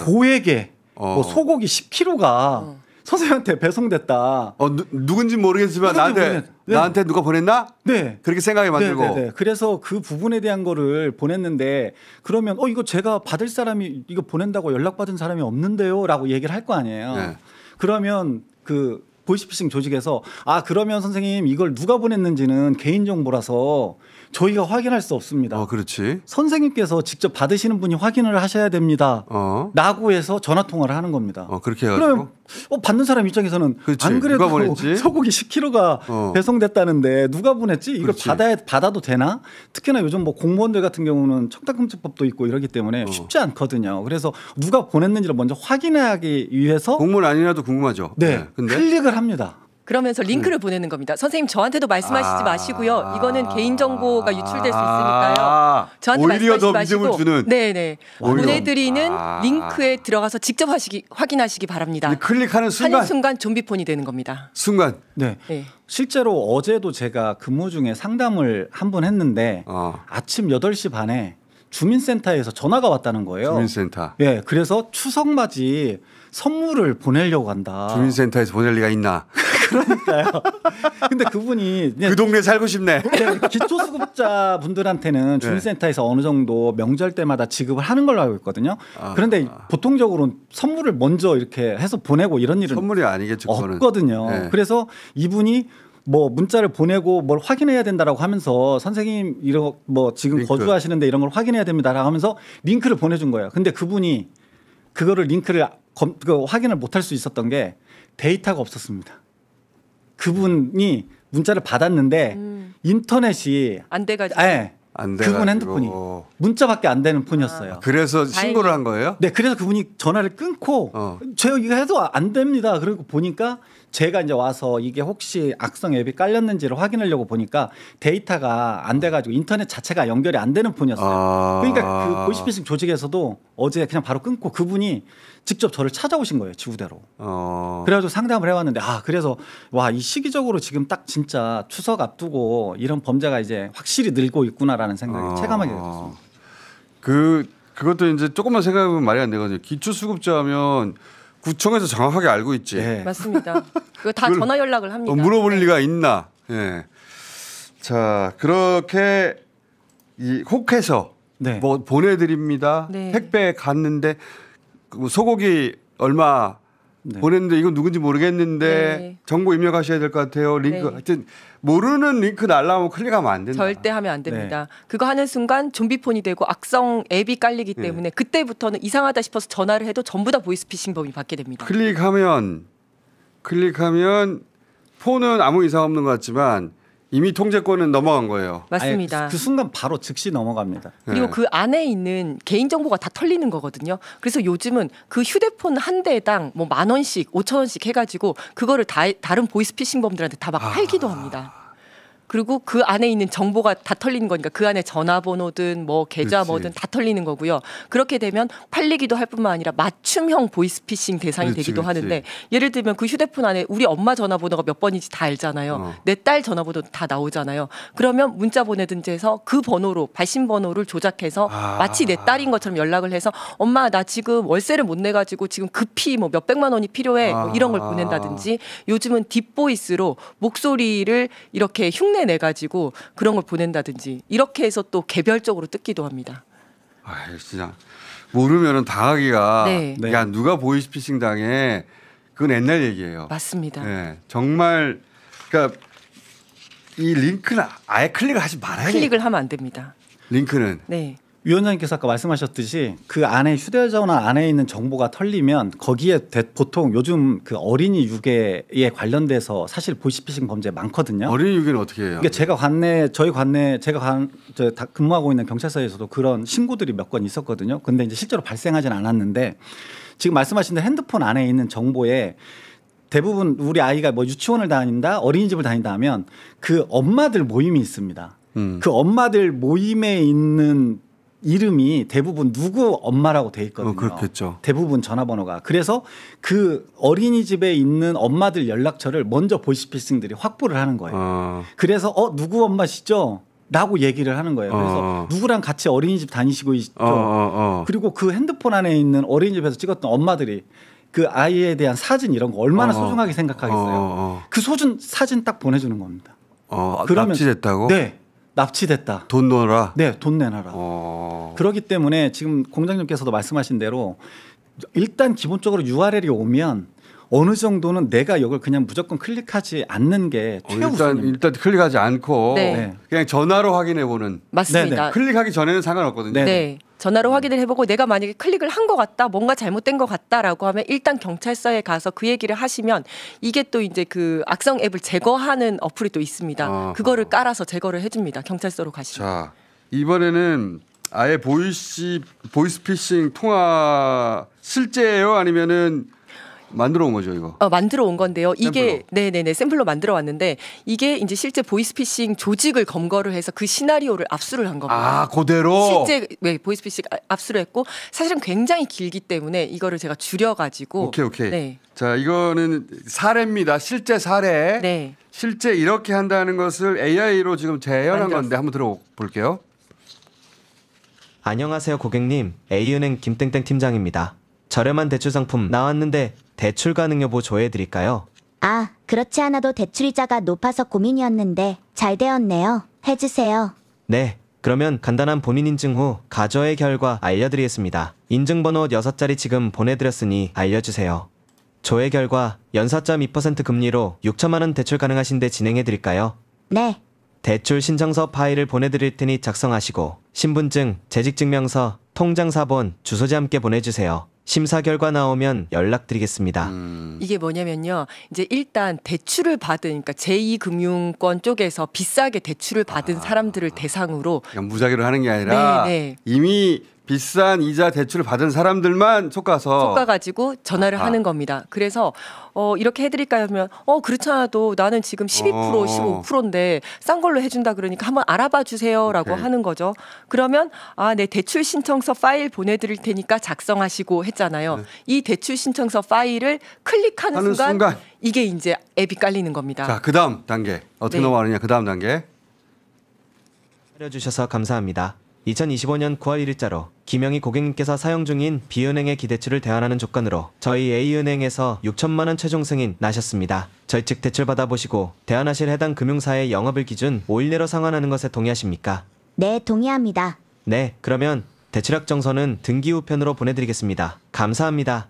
고액의 뭐 소고기 10kg가 선생님한테 배송됐다. 누군지 모르겠지만 나한테 누가 보냈나? 네. 그렇게 생각이 만들고. 네. 그래서 그 부분에 대한 거를 보냈는데 그러면 이거 제가 받을 사람이 이거 보낸다고 연락받은 사람이 없는데요라고 얘기를 할 거 아니에요. 네. 그러면 그 보이스피싱 조직에서 그러면 선생님 이걸 누가 보냈는지는 개인정보라서 저희가 확인할 수 없습니다. 그렇지. 선생님께서 직접 받으시는 분이 확인을 하셔야 됩니다. 라고 해서 전화 통화를 하는 겁니다. 그렇게 해가지고. 그러면 받는 사람 입장에서는 그렇지. 안 그래도 누가 보냈지? 소고기 10kg가 배송됐다는데 누가 보냈지? 이걸 그렇지. 받아도 되나? 특히나 요즘 뭐 공무원들 같은 경우는 청탁금지법도 있고 이러기 때문에 쉽지 않거든요. 그래서 누가 보냈는지를 먼저 확인하기 위해서 공무원 아니라도 궁금하죠. 네, 근데 클릭을 합니다. 그러면서 링크를 보내는 겁니다. 선생님 저한테도 말씀하시지 마시고요. 이거는 개인정보가 유출될 수 있으니까요. 저한테 오히려 더 말씀하시지 믿음을 마시고 주는. 네네. 오히려. 보내드리는 링크에 들어가서 직접 확인하시기 바랍니다. 근데 클릭하는 하는 순간 좀비폰이 되는 겁니다. 네. 네. 실제로 어제도 제가 근무 중에 상담을 한 번 했는데 아침 8시 반에 주민센터에서 전화가 왔다는 거예요. 주민센터. 네, 그래서 추석 맞이 선물을 보내려고 한다. 주민센터에서 보낼 리가 있나? 그러니까요. 근데 그분이 그 동네 살고 싶네. 기초수급자 분들한테는 주민센터에서 어느 정도 명절 때마다 지급을 하는 걸로 알고 있거든요. 그런데 보통적으로 선물을 먼저 이렇게 해서 보내고 이런 일은 선물이 아니겠죠. 그거는. 없거든요. 네. 그래서 이분이 뭐 문자를 보내고 뭘 확인해야 된다라고 하면서 선생님 이런 뭐 지금 링크. 거주하시는데 이런 걸 확인해야 됩니다라고 하면서 링크를 보내준 거예요. 근데 그분이 그거를 링크를 확인을 못할 수 있었던 게 데이터가 없었습니다. 그분이 문자를 받았는데 인터넷이 안 돼가지고. 네, 안 그분 핸드폰이 문자밖에 안 되는 폰이었어요. 그래서 신고를 한 거예요? 네, 그래서 그분이 전화를 끊고 저 이거 해도 안 됩니다. 그리고 보니까 제가 이제 와서 이게 혹시 악성 앱이 깔렸는지를 확인하려고 보니까 데이터가 안 돼가지고 인터넷 자체가 연결이 안 되는 폰이었어요. 그러니까 그 보이스피싱 조직에서도 어제 그냥 바로 끊고 그분이 직접 저를 찾아오신 거예요, 지구대로. 그래가지고 상담을 해왔는데 그래서 와, 이 시기적으로 지금 딱 진짜 추석 앞두고 이런 범죄가 이제 확실히 늘고 있구나라는 생각이 체감하게 됐습니다. 그것도 이제 조금만 생각해보면 말이 안 되거든요. 기초수급자면 구청에서 정확하게 알고 있지. 네. 맞습니다. 그거 다 전화 연락을 합니다. 물어볼 리가 있나. 예. 자, 그렇게 혹해서 네. 뭐 보내드립니다. 네. 택배 갔는데 소고기 얼마 보냈는데 이건 누군지 모르겠는데 정보 입력하셔야 될 것 같아요. 링크 하여튼 모르는 링크 날라오면 클릭하면 안 된다. 절대 하면 안 됩니다. 그거 하는 순간 좀비폰이 되고 악성 앱이 깔리기 때문에 그때부터는 이상하다 싶어서 전화를 해도 전부 다 보이스피싱 범위 받게 됩니다. 클릭하면 폰은 아무 이상 없는 것 같지만 이미 통제권은 넘어간 거예요. 맞습니다. 그 순간 바로 즉시 넘어갑니다. 그리고 그 안에 있는 개인정보가 다 털리는 거거든요. 그래서 요즘은 그 휴대폰 한 대당 뭐 10,000원씩 5,000원씩 해가지고 그거를 다른 보이스피싱범들한테 다 막 팔기도 합니다. 그리고 그 안에 있는 정보가 다 털리는 거니까 그 안에 전화번호든 뭐 계좌 뭐든 다 털리는 거고요. 그렇게 되면 팔리기도 할 뿐만 아니라 맞춤형 보이스피싱 대상이 되기도 하는데 예를 들면 그 휴대폰 안에 우리 엄마 전화번호가 몇 번인지 다 알잖아요. 내 딸 전화번호도 다 나오잖아요. 그러면 문자 보내든지 해서 그 번호로 발신번호를 조작해서 마치 내 딸인 것처럼 연락을 해서 엄마 나 지금 월세를 못 내가지고 지금 급히 뭐 몇백만 원이 필요해 뭐 이런 걸 보낸다든지 요즘은 딥보이스로 목소리를 이렇게 흉내 내가지고 그런 걸 보낸다든지 이렇게 해서 또 개별적으로 뜯기도 합니다. 진짜 모르면은 당하기가 야 누가 보이스피싱 당해 그건 옛날 얘기예요. 맞습니다. 네, 정말 그러니까 이 링크는 아예 클릭을 하지 말아야 클릭을 하면 안 됩니다. 링크는 위원장님께서 아까 말씀하셨듯이 그 안에 휴대전화 안에 있는 정보가 털리면 거기에 보통 요즘 그 어린이 유괴에 관련돼서 사실 보이스피싱 범죄 많거든요. 어린이 유괴는 어떻게 해요? 그러니까 제가 근무하고 있는 경찰서에서도 그런 신고들이 몇 건 있었거든요. 근데 이제 실제로 발생하진 않았는데 지금 말씀하신 대로 핸드폰 안에 있는 정보에 대부분 우리 아이가 뭐 유치원을 다닌다, 어린이집을 다닌다 하면 그 엄마들 모임이 있습니다. 그 엄마들 모임에 있는 이름이 대부분 누구 엄마라고 돼 있거든요. 그렇겠죠. 대부분 전화번호가. 그래서 그 어린이집에 있는 엄마들 연락처를 먼저 보이스피싱들이 확보를 하는 거예요. 그래서 누구 엄마시죠? 라고 얘기를 하는 거예요. 그래서 누구랑 같이 어린이집 다니시고 있죠. 그리고 그 핸드폰 안에 있는 어린이집에서 찍었던 엄마들이 그 아이에 대한 사진 이런 거 얼마나 소중하게 생각하겠어요. 그 사진 딱 보내주는 겁니다. 그러면 납치됐다고? 네. 납치됐다. 돈 넣어라? 네. 돈 내놔라. 그렇기 때문에 지금 공장님께서도 말씀하신 대로 일단 기본적으로 URL이 오면 어느 정도는 내가 이걸 그냥 무조건 클릭하지 않는 게 최우선입니다. 일단 클릭하지 않고 그냥 전화로 확인해보는. 맞습니다. 클릭하기 전에는 상관없거든요. 네. 전화로 확인을 해보고 내가 만약에 클릭을 한 것 같다, 뭔가 잘못된 것 같다라고 하면 일단 경찰서에 가서 그 얘기를 하시면 이게 또 이제 그 악성 앱을 제거하는 어플이 또 있습니다. 그거를 깔아서 제거를 해줍니다. 경찰서로 가시면. 자, 이번에는 아예 보이스피싱 통화 실제예요? 아니면은 만들어 온 거죠, 이거? 만들어 온 건데요. 이게 샘플로 만들어 왔는데 이게 이제 실제 보이스피싱 조직을 검거를 해서 그 시나리오를 압수를 한 겁니다. 그대로. 실제 보이스피싱 압수를 했고 사실은 굉장히 길기 때문에 이거를 제가 줄여가지고. 오케이. 네. 자, 이거는 사례입니다. 실제 사례. 네. 실제 이렇게 한다는 것을 AI로 지금 재현한 건데 한번 들어볼게요. 안녕하세요, 고객님. A은행 김땡땡 팀장입니다. 저렴한 대출 상품 나왔는데 대출 가능 여부 조회해드릴까요? 그렇지 않아도 대출이자가 높아서 고민이었는데 잘 되었네요. 해주세요. 네, 그러면 간단한 본인 인증 후 가저의 결과 알려드리겠습니다. 인증번호 6자리 지금 보내드렸으니 알려주세요. 조회 결과 연사 4.2% 금리로 6천만 원 대출 가능하신데 진행해드릴까요? 네. 대출 신청서 파일을 보내드릴 테니 작성하시고 신분증, 재직증명서, 통장사본, 주소지 함께 보내주세요. 심사 결과 나오면 연락드리겠습니다. 이게 뭐냐면요. 이제 일단 대출을 받은, 그러니까 제2금융권 쪽에서 비싸게 대출을 받은 사람들을 대상으로 무작위로 하는 게 아니라 이미 비싼 이자 대출을 받은 사람들만 속아가지고 전화를 하는 겁니다. 그래서 이렇게 해드릴까요? 하면 그렇잖아도 나는 지금 12% 15%인데 싼 걸로 해준다 그러니까 한번 알아봐 주세요라고 오케이. 하는 거죠. 그러면 네 대출 신청서 파일 보내드릴 테니까 작성하시고 했잖아요. 네. 이 대출 신청서 파일을 클릭하는 순간 이게 이제 앱이 깔리는 겁니다. 자, 그다음 단계 어떻게 네. 넘어가느냐? 그다음 단계. 알려주셔서 감사합니다. 2025년 9월 1일자로 김영희 고객님께서 사용 중인 B은행의 기대출을 대환하는 조건으로 저희 A은행에서 6천만 원 최종 승인 나셨습니다. 저희 측 대출 받아보시고 대환하실 해당 금융사의 영업일 기준 5일 내로 상환하는 것에 동의하십니까? 네, 동의합니다. 네, 그러면 대출약 정서는 등기 우편으로 보내드리겠습니다. 감사합니다.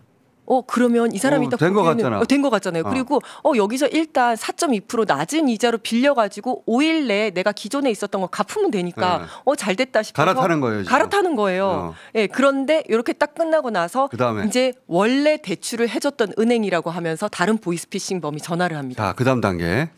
그러면 이 사람이 딱 된 거 같잖아. 된 거 같잖아요. 그리고 여기서 일단 4.2% 낮은 이자로 빌려가지고 5일 내에 내가 기존에 있었던 거 갚으면 되니까 잘 됐다 싶어서 갈아타는 거예요. 지금. 갈아타는 거예요. 예, 그런데 이렇게 딱 끝나고 나서 그다음에. 이제 원래 대출을 해줬던 은행이라고 하면서 다른 보이스피싱범이 전화를 합니다. 자, 그다음 단계.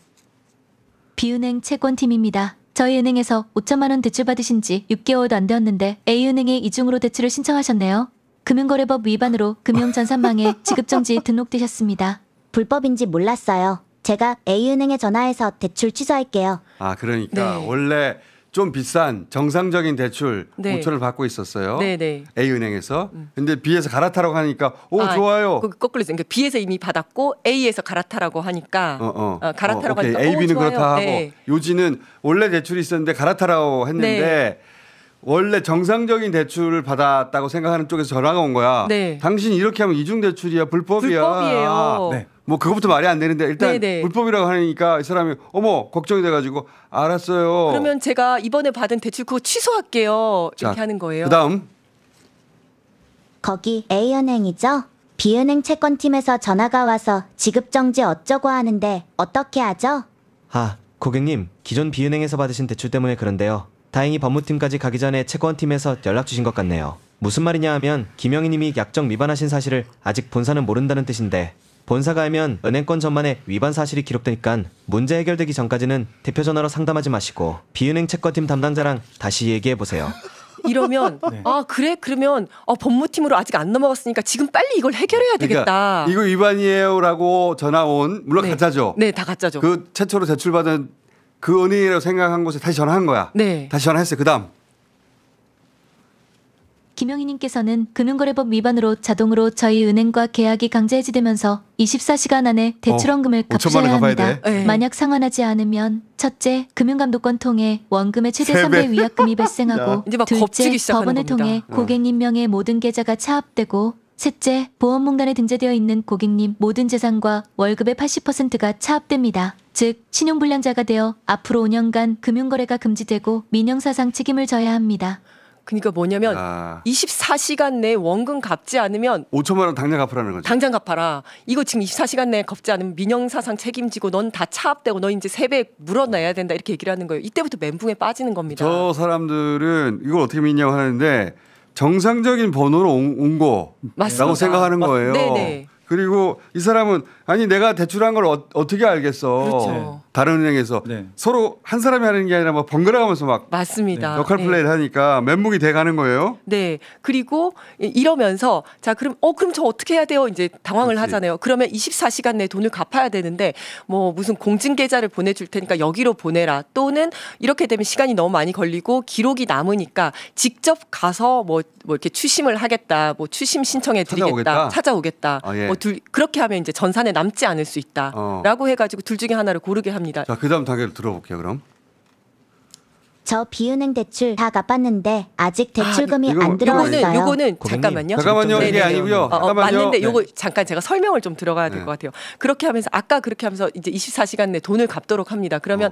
B은행 채권팀입니다. 저희 은행에서 5천만 원 대출 받으신 지 6개월도 안 되었는데 A은행에 이중으로 대출을 신청하셨네요. 금융거래법 위반으로 금융전산망에 지급정지 등록되셨습니다. 불법인지 몰랐어요. 제가 A은행에 전화해서 대출 취소할게요. 그러니까 네. 원래 좀 비싼 정상적인 대출 네. 5천을 받고 있었어요. 네네. A은행에서. 근데 B에서 갈아타라고 하니까 좋아요. 거꾸로 그러니까 B에서 이미 받았고 A에서 갈아타라고 하니까 갈아타라고 오케이. 하니까 A, B는 좋아요. 그렇다 하고 네. 요지는 원래 대출이 있었는데 갈아타라고 했는데 원래 정상적인 대출을 받았다고 생각하는 쪽에서 전화가 온 거야. 네. 당신 이렇게 하면 이중 대출이야. 불법이야. 불법이에요. 네. 뭐 그것부터 말이 안 되는데 일단 네네. 불법이라고 하니까 이 사람이 걱정이 돼가지고 알았어요. 그러면 제가 이번에 받은 대출 그거 취소할게요. 이렇게 자, 하는 거예요. 그다음 거기 A은행이죠? B은행 채권팀에서 전화가 와서 지급정지 어쩌고 하는데 어떻게 하죠? 고객님, 기존 B은행에서 받으신 대출 때문에 그런데요. 다행히 법무팀까지 가기 전에 채권팀에서 연락 주신 것 같네요. 무슨 말이냐 하면 김영희 님이 약정 위반하신 사실을 아직 본사는 모른다는 뜻인데 본사가 알면 은행권 전반에 위반 사실이 기록되니까 문제 해결되기 전까지는 대표 전화로 상담하지 마시고 B은행 채권팀 담당자랑 다시 얘기해 보세요. 이러면 네. 그래? 그러면 법무팀으로 아직 안 넘어갔으니까 지금 빨리 이걸 해결해야 되겠다. 그러니까 이거 위반이에요라고 전화 온 물론 네. 가짜죠. 네, 다 가짜죠. 그 최초로 대출받은 그 은행이라고 생각한 곳에 다시 전화한 거야. 네. 다시 전화했어요. 그다음 김영희님께서는 금융거래법 위반으로 자동으로 저희 은행과 계약이 강제 해지되면서 24시간 안에 대출원금을 5천만 원 갚으셔야 갚아야 합니다. 돼. 네. 만약 상환하지 않으면 첫째, 금융감독권 통해 원금의 최대 세 배. 3배 위약금이 발생하고 이제 막 둘째, 겁주기 시작하는 법원을 겁니다. 통해 고객님 명의 모든 계좌가 차압되고 셋째, 보험문간에 등재되어 있는 고객님 모든 재산과 월급의 80%가 차압됩니다. 즉, 신용불량자가 되어 앞으로 5년간 금융거래가 금지되고 민형사상 책임을 져야 합니다. 그러니까 뭐냐면 24시간 내에 원금 갚지 않으면 5천만 원 당장 갚으라는 거죠. 당장 갚아라. 이거 지금 24시간 내에 갚지 않으면 민형사상 책임지고 넌 다 차압되고 너 이제 3배 물어내야 된다 이렇게 얘기를 하는 거예요. 이때부터 멘붕에 빠지는 겁니다. 저 사람들은 이걸 어떻게 믿냐고 하는데 정상적인 번호로 온 거라고 맞습니다. 생각하는 거예요. 네네. 그리고 이 사람은 아니 내가 대출한 걸 어떻게 알겠어. 그렇죠. 다른 은행에서 네. 서로 한 사람이 하는 게 아니라 막 번갈아가면서 막 맞습니다. 역할 네. 플레이를 하니까 멘붕이 돼 가는 거예요. 네. 그리고 이러면서 자 그럼 그럼 저 어떻게 해야 돼요? 이제 당황을 그렇지. 하잖아요. 그러면 24시간 내에 돈을 갚아야 되는데 뭐 무슨 공증 계좌를 보내줄 테니까 여기로 보내라. 또는 이렇게 되면 시간이 너무 많이 걸리고 기록이 남으니까 직접 가서 뭐 이렇게 추심을 하겠다. 뭐 추심 신청해 드리겠다. 찾아오겠다. 예. 그렇게 하면 이제 전산에 남지 않을 수 있다라고 해가지고 둘 중에 하나를 고르게 합니다. 자, 그다음 단계를 들어볼게요. 그럼 저 B은행 대출 다 갚았는데 아직 대출금이 이거- 안 들어왔어요. 요거는 고객님. 잠깐만요. 잠깐만요. 이게 네네네. 아니고요. 잠깐만요. 맞는데 요거 네. 잠깐 제가 설명을 좀 들어가야 될 네. 것 같아요. 그렇게 하면서 아까 그렇게 하면서 이제 24시간 내 돈을 갚도록 합니다. 그러면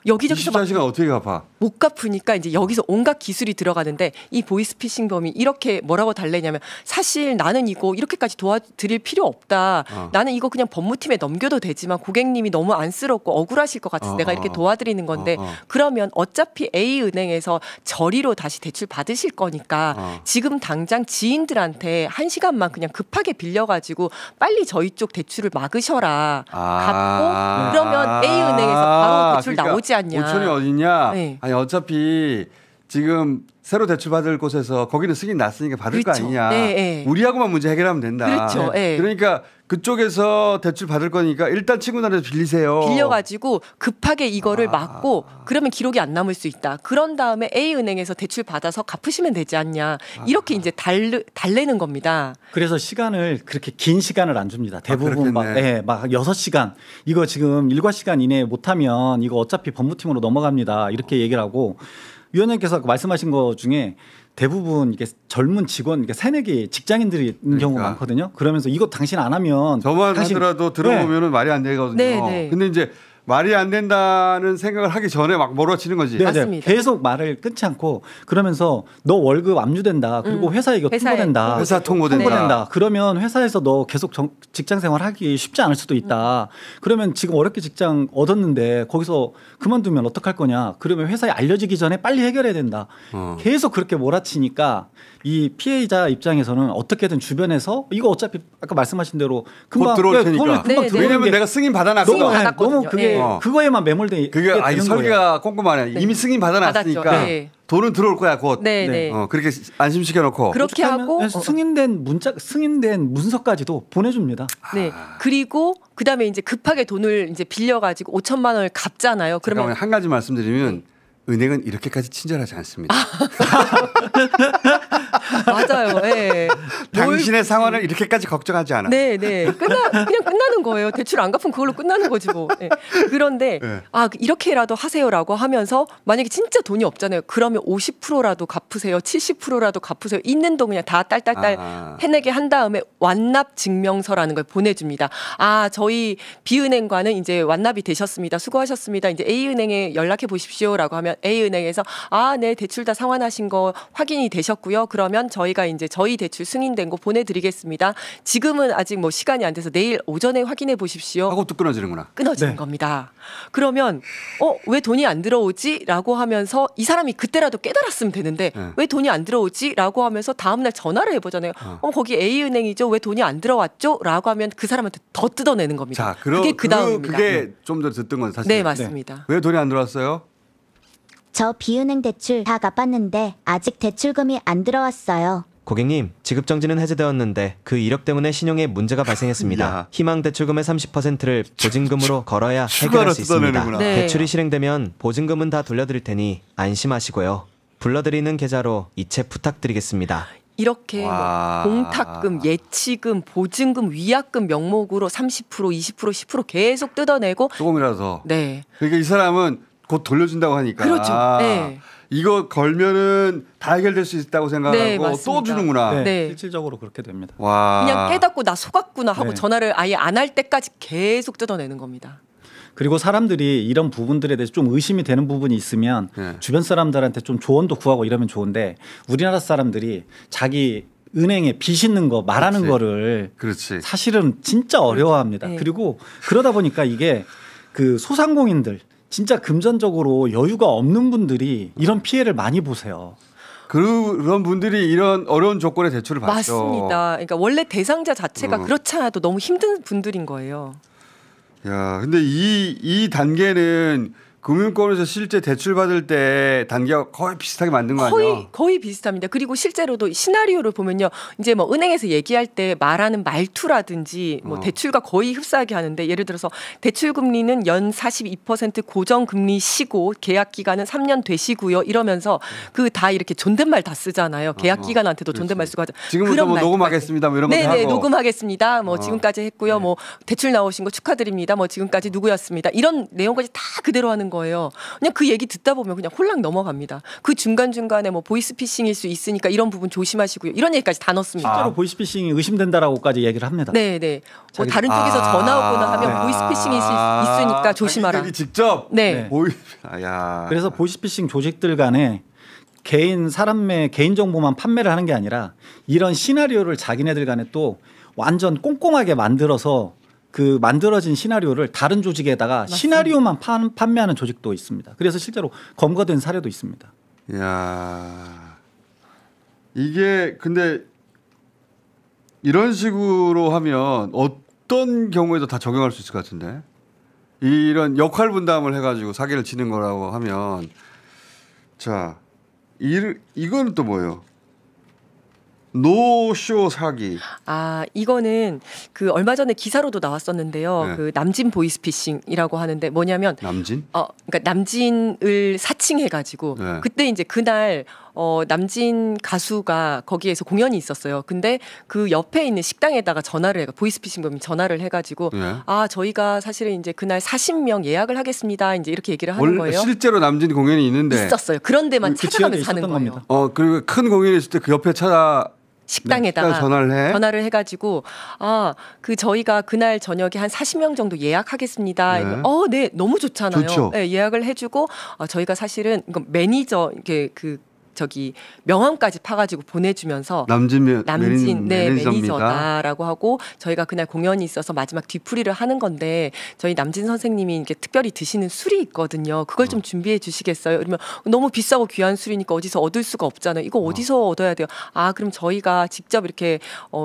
여기저기서 막 24시간 어떻게 갚아? 못 갚으니까 이제 여기서 온갖 기술이 들어가는데 이 보이스피싱범이 이렇게 뭐라고 달래냐면 사실 나는 이거 이렇게까지 도와드릴 필요 없다. 나는 이거 그냥 법무팀에 넘겨도 되지만 고객님이 너무 안쓰럽고 억울하실 것 같아서 내가 이렇게 도와드리는 건데 그러면 어차피 A은행에서 저리로 다시 대출 받으실 거니까 지금 당장 지인들한테 1시간만 그냥 급하게 빌려가지고 빨리 저희 쪽 대출을 막으셔라. 갚고 그러면 A은행에서 바로 대출 그러니까 나오지 않냐. 5천이 어딨냐? 네. 아니 어차피 지금 새로 대출 받을 곳에서 거기는 승인 났으니까 받을 그렇죠. 거 아니냐. 네, 네. 우리하고만 문제 해결하면 된다. 그렇죠. 네. 그러니까 그쪽에서 대출 받을 거니까 일단 친구들한테 빌리세요. 빌려가지고 급하게 이거를 막고 그러면 기록이 안 남을 수 있다. 그런 다음에 A은행에서 대출 받아서 갚으시면 되지 않냐. 이렇게 이제 달래는 겁니다. 그래서 시간을 그렇게 긴 시간을 안 줍니다. 대부분 막, 그렇겠네. 예, 막 6시간 이거 지금 일과 시간 이내에 못하면 이거 어차피 법무팀으로 넘어갑니다. 이렇게 얘기를 하고 위원장께서 말씀하신 것 중에 대부분 이게 젊은 직원, 이게 새내기 직장인들이 있는 경우가 많거든요. 그러면서 이거 당신 안 하면 저만 하더라도 들어보면은 말이 안 되거든요. 네, 네. 근데 이제 말이 안 된다는 생각을 하기 전에 막 몰아치는 거지. 네, 맞습니다. 계속 말을 끊지 않고 그러면서 너 월급 압류된다. 그리고 회사에 이거 회사에 통보된다. 회사 통보된다. 통보된다. 그러면 회사에서 너 계속 직장 생활하기 쉽지 않을 수도 있다. 그러면 지금 어렵게 직장 얻었는데 거기서 그만두면 어떡할 거냐. 그러면 회사에 알려지기 전에 빨리 해결해야 된다. 계속 그렇게 몰아치니까 이 피해자 입장에서는 어떻게든 주변에서 이거 어차피 아까 말씀하신 대로 금방 들어올 테니까. 금방 네, 네. 들어오는 왜냐면 게 내가 승인 너무, 받아놨거든. 받았거든요. 너무 그게 네. 그거에만 매몰돼 그게 되는 아니 설계가 꼼꼼하네. 이미 승인 받아놨으니까 받았죠. 네. 돈은 들어올 거야 곧. 네, 네. 그렇게 안심시켜놓고. 그렇게 하고 승인된 문서까지도 보내줍니다. 네. 그리고 그다음에 이제 급하게 돈을 이제 빌려 가지고 5천만 원을 갚잖아요. 그러면 그러면 한 가지 말씀드리면 은행은 이렇게까지 친절하지 않습니다. 맞아요. 예. 당신의 상황을 이렇게까지 걱정하지 않아. 네, 네. 그냥 끝나는 거예요. 대출 안 갚으면 그걸로 끝나는 거지 뭐. 네. 그런데 네. 이렇게라도 하세요라고 하면서 만약에 진짜 돈이 없잖아요. 그러면 50%라도 갚으세요. 70%라도 갚으세요. 있는 돈 그냥 다 딸딸딸 해내게 한 다음에 완납 증명서라는 걸 보내줍니다. 저희 B은행과는 이제 완납이 되셨습니다. 수고하셨습니다. 이제 A은행에 연락해 보십시오라고 하면 A은행에서 네, 대출 다 상환하신 거 확인이 되셨고요. 그러면 저희가 이제 저희 대출 승인된 거 보내드리겠습니다. 지금은 아직 뭐 시간이 안 돼서 내일 오전에 확인해 보십시오. 하고 또 끊어지는구나. 끊어지는 네. 겁니다. 그러면 왜 돈이 안 들어오지?라고 하면서 이 사람이 그때라도 깨달았으면 되는데 네. 왜 돈이 안 들어오지?라고 하면서 다음 날 전화를 해보잖아요. 거기 A 은행이죠. 왜 돈이 안 들어왔죠?라고 하면 그 사람한테 더 뜯어내는 겁니다. 자, 그게 그 다음입니다. 그게 좀 전에 듣던 건 사실. 네, 맞습니다. 왜 돈이 안 들어왔어요? 저 B은행 대출 다 갚았는데 아직 대출금이 안 들어왔어요. 고객님, 지급정지는 해제되었는데 그 이력 때문에 신용에 문제가 발생했습니다. 야. 희망 대출금의 30%를 보증금으로 걸어야 추가로 해결할 수 있습니다. 뜯어내는구나. 네. 대출이 실행되면 보증금은 다 돌려드릴 테니 안심하시고요. 불러드리는 계좌로 이체 부탁드리겠습니다. 이렇게 와. 뭐 공탁금, 예치금, 보증금, 위약금 명목으로 30%, 20%, 10% 계속 뜯어내고 조금이라도 더. 네. 그러니까 이 사람은 곧 돌려준다고 하니까. 그렇죠. 네. 이거 걸면은 다 해결될 수 있다고 생각하고 네, 또 맞습니다. 주는구나. 네, 네. 실질적으로 그렇게 됩니다. 와. 그냥 깨닫고 나 속았구나 하고 네. 전화를 아예 안 할 때까지 계속 뜯어내는 겁니다. 그리고 사람들이 이런 부분들에 대해서 좀 의심이 되는 부분이 있으면 네. 주변 사람들한테 좀 조언도 구하고 이러면 좋은데 우리나라 사람들이 자기 은행에 빚 있는 거 말하는 그렇지. 거를 그렇지. 사실은 진짜 어려워합니다. 네. 그리고 그러다 보니까 이게 그 소상공인들 진짜 금전적으로 여유가 없는 분들이 이런 피해를 많이 보세요. 그런 분들이 이런 어려운 조건의 대출을 받죠. 맞습니다. 그러니까 원래 대상자 자체가 어. 그렇지 않아도 너무 힘든 분들인 거예요. 야, 근데 이 단계는 금융권에서 실제 대출 받을 때 단계가 거의 비슷하게 만든 거 아니야? 거의 비슷합니다. 그리고 실제로도 시나리오를 보면요. 이제 뭐 은행에서 얘기할 때 말하는 말투라든지 뭐 대출과 거의 흡사하게 하는데 예를 들어서 대출 금리는 연 42% 고정 금리시고 계약 기간은 3년 되시고요. 이러면서 그 다 이렇게 존댓말 다 쓰잖아요. 계약 기간한테도 존댓말 쓰고 하죠. 지금부터 뭐 말투가 녹음하겠습니다. 뭐 이런 것도 네네 하고. 녹음하겠습니다. 뭐 지금까지 했고요. 뭐 대출 나오신 거 축하드립니다. 뭐 지금까지 누구였습니다. 이런 내용까지 다 그대로 하는 거예요. 그냥 그 얘기 듣다 보면 그냥 홀랑 넘어갑니다. 그 중간중간에 뭐 보이스피싱일 수 있으니까 이런 부분 조심하시고요. 이런 얘기까지 다 넣습니다. 실제로 보이스피싱이 의심된다라고까지 얘기를 합니다. 네네. 뭐 다른 쪽에서 전화 오거나 하면 네. 보이스피싱일 수 있으니까 조심하라. 자기들이 직접 네. 야. 그래서 보이스피싱 조직들 간에 사람의 개인 정보만 판매를 하는 게 아니라 이런 시나리오를 자기네들 간에 또 완전 꼼꼼하게 만들어서 그 만들어진 시나리오를 다른 조직에다가 시나리오만 판매하는 조직도 있습니다. 그래서 실제로 검거된 사례도 있습니다. 야. 이게 근데 이런 식으로 하면 어떤 경우에도 다 적용할 수 있을 것 같은데. 이런 역할 분담을 해가지고 사기를 치는 거라고 하면 자 이건 또 뭐예요? 노쇼 사기. 이거는 그 얼마 전에 기사로도 나왔었는데요. 네. 그 남진 보이스피싱이라고 하는데 뭐냐면 남진? 그러니까 남진을 사칭해가지고 네. 그때 이제 그날 남진 가수가 거기에서 공연이 있었어요. 근데 그 옆에 있는 식당에다가 보이스피싱 범인 전화를 해가지고 네. 저희가 사실은 이제 그날 40명 예약을 하겠습니다. 이제 이렇게 얘기를 하는 거예요. 실제로 남진 공연이 있는데 있었어요. 그런 데만 찾아가면서 하는 거예요. 겁니다. 그리고 큰 공연이 있을 때 그 옆에 식당에다가 식당 전화를 해가지고 그 저희가 그날 저녁에 한 40명 정도 예약하겠습니다. 네. 네, 너무 좋잖아요. 좋죠. 네, 예약을 해주고 저희가 사실은 이거 매니저 명함까지 파가지고 보내주면서 남진 매니저다라고 하고 저희가 그날 공연이 있어서 마지막 뒤풀이를 하는 건데 저희 남진 선생님이 이렇게 특별히 드시는 술이 있거든요. 그걸 좀 준비해 주시겠어요? 그러면 너무 비싸고 귀한 술이니까 어디서 얻을 수가 없잖아요. 이거 어디서 얻어야 돼요? 그럼 저희가 직접 이렇게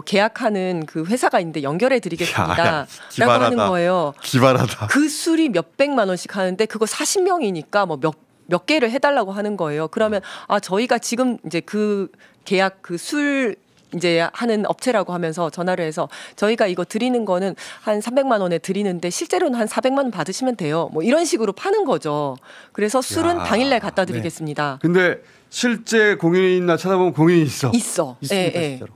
계약하는 그 회사가 있는데 연결해 드리겠습니다. 라고 하는 거예요. 기발하다. 그 술이 몇백만 원씩 하는데 그거 40명이니까 몇 개를 해달라고 하는 거예요. 그러면 저희가 지금 이제 그 계약 그 술 이제 하는 업체라고 하면서 전화를 해서 저희가 이거 드리는 거는 한 300만 원에 드리는데 실제로는 한 400만 원 받으시면 돼요. 뭐 이런 식으로 파는 거죠. 그래서 술은 당일날 갖다 드리겠습니다. 근데 실제 공연이 있나 찾아보면 공연이 있어. 있습니다. 실제로.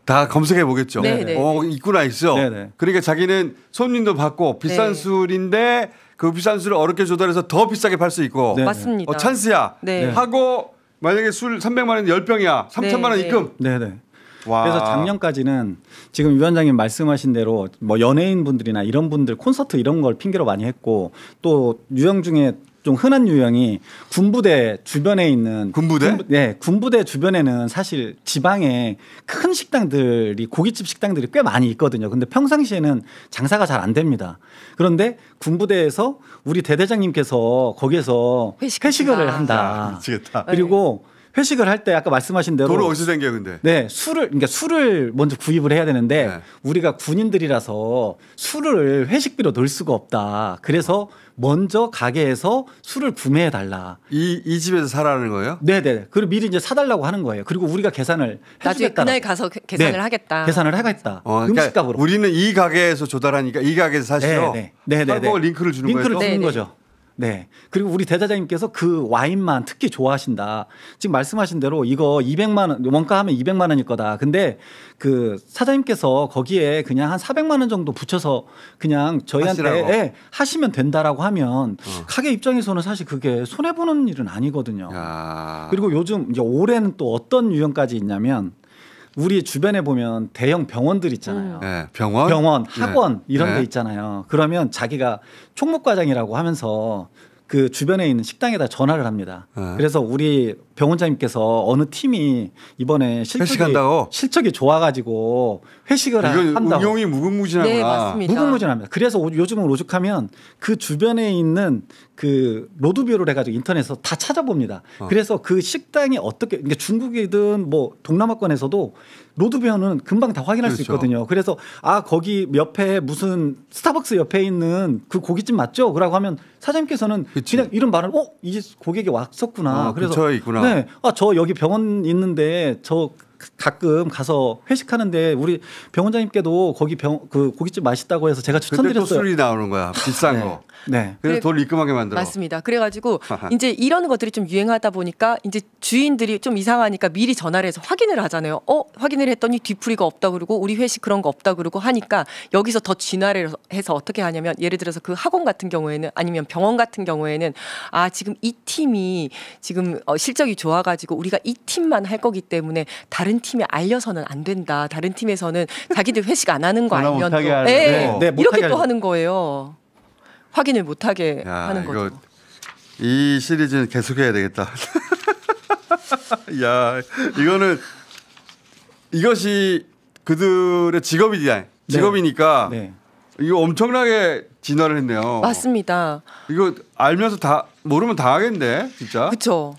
다 검색해 보겠죠. 네네. 있구나 있어. 네네. 그러니까 자기는 손님도 받고 비싼 술인데 그 비싼 술을 어렵게 조달해서 더 비싸게 팔 수 있고. 네네. 맞습니다. 찬스야. 네. 하고 만약에 술 300만 원 10병이야. 3천만 원 입금. 네네. 와. 그래서 작년까지는 지금 위원장님 말씀하신 대로 뭐 연예인 분들이나 이런 분들 콘서트 이런 걸 핑계로 많이 했고 또 유형 중에 좀 흔한 유형이 군부대 주변에 있는 군부대? 군부대 주변에는 사실 지방에 큰 식당들이 고깃집 식당들이 꽤 많이 있거든요. 근데 평상시에는 장사가 잘 안 됩니다. 그런데 군부대에서 우리 대대장님께서 거기에서 회식을 한다. 미치겠다. 그리고 회식을 할 때 아까 말씀하신 대로 돈을 어디서 생겨요, 근데? 네, 술을 먼저 구입을 해야 되는데 네. 우리가 군인들이라서 술을 회식비로 넣을 수가 없다. 그래서 먼저 가게에서 술을 구매해 달라. 이 집에서 사라는 거예요? 네네. 그리고 미리 이제 사달라고 하는 거예요. 그리고 우리가 계산을 나중에 해주겠다. 그날 가서 계산을 하겠다. 계산을 하겠다. 그러니까 음식값으로. 우리는 이 가게에서 조달하니까 이 가게에서 사시오. 네네네. 링크를 주는 링크를 거예요. 주는 거죠. 네. 그리고 우리 대대장님께서 그 와인만 특히 좋아하신다. 지금 말씀하신 대로 이거 200만 원, 원가 하면 200만 원일 거다. 근데 그 사장님께서 거기에 그냥 한 400만 원 정도 붙여서 그냥 저희한테 하시면 된다라고 하면 가게 입장에서는 사실 그게 손해보는 일은 아니거든요. 그리고 요즘 이제 올해는 또 어떤 유형까지 있냐면 우리 주변에 보면 대형 병원들 있잖아요. 네, 병원, 학원 이런 데 있잖아요. 그러면 자기가 총무과장이라고 하면서 그 주변에 있는 식당에다 전화를 합니다. 그래서 우리 병원장님께서 어느 팀이 이번에 실적이 좋아가지고 회식을 한다고. 운용이 무궁무진하구나. 네, 맞습니다. 무궁무진합니다. 그래서 요즘은 오죽하면 그 주변에 있는 그 로드뷰를 해가지고 인터넷에서 다 찾아봅니다. 그래서 그 식당이 어떻게, 그러니까 중국이든 뭐 동남아권에서도 로드뷰는 금방 다 확인할 수 있거든요. 그래서 거기 옆에 무슨 스타벅스 옆에 있는 그 고깃집 맞죠? 그러고 하면 사장님께서는 그냥 이런 말을 이 고객이 왔었구나. 그래서 근처에 있구나. 네, 저 여기 병원 있는데 저 가끔 가서 회식하는데 우리 병원장님께도 거기 그 고깃집 맛있다고 해서 제가 추천드렸어요. 근데 또 술이 나오는 거야. 비싼 거. 네. 그래서 돈 입금하게 만들어. 맞습니다. 그래가지고 이제 이런 것들이 좀 유행하다 보니까 이제 주인들이 좀 이상하니까 미리 전화를 해서 확인을 하잖아요. 확인을 했더니 뒤풀이가 없다 그러고 우리 회식 그런 거 없다 그러고 하니까 여기서 더 진화를 해서 어떻게 하냐면 예를 들어서 그 학원 같은 경우에는 아니면 병원 같은 경우에는 지금 이 팀이 지금 실적이 좋아가지고 우리가 이 팀만 할 거기 때문에 다른 팀에 알려서는 안 된다. 다른 팀에서는 자기들 회식 안 하는 거 알면 또 이렇게 또 하는 거예요. 확인을 못하게 하는 거죠. 이 시리즈는 계속해야 되겠다. 야, 이것이 그들의 직업이니까 이거 엄청나게 진화를 했네요. 맞습니다. 이거 알면서 모르면 당하겠네, 진짜. 그렇죠.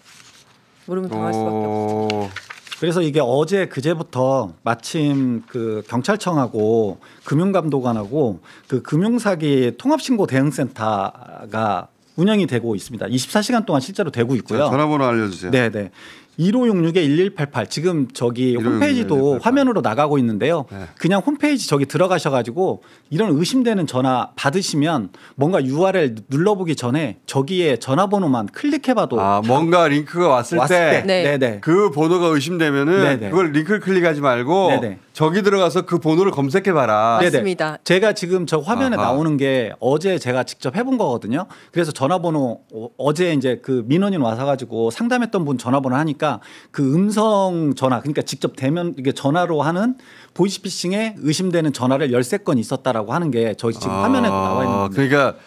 모르면 당할 수밖에 없죠. 그래서 이게 그제부터 마침 그 경찰청하고 금융감독원하고 그 금융사기 통합신고 대응센터가 운영이 되고 있습니다. 24시간 동안 실제로 되고 있고요. 전화번호 알려주세요. 네네. 1566-1188 지금 저기 홈페이지도 화면으로 나가고 있는데요. 네. 그냥 홈페이지 저기 들어가셔가지고 이런 의심되는 전화 받으시면 뭔가 URL 눌러보기 전에 저기에 전화번호만 클릭해봐도 뭔가 링크가 왔을 때 네. 그 번호가 의심되면은 네네. 그걸 링크를 클릭하지 말고 네네. 저기 들어가서 그 번호를 검색해봐라. 맞습니다. 제가 지금 저 화면에 나오는 게 어제 제가 직접 해본 거거든요. 그래서 전화번호 어제 이제 그 민원인 와서가지고 상담했던 분 전화번호 하니까 그 음성 전화 그러니까 직접 대면 이게 전화로 하는 보이스피싱에 의심되는 전화를 13건 있었다라고 하는 게 저희 지금 화면에도 나와 있는 겁니다. 그러니까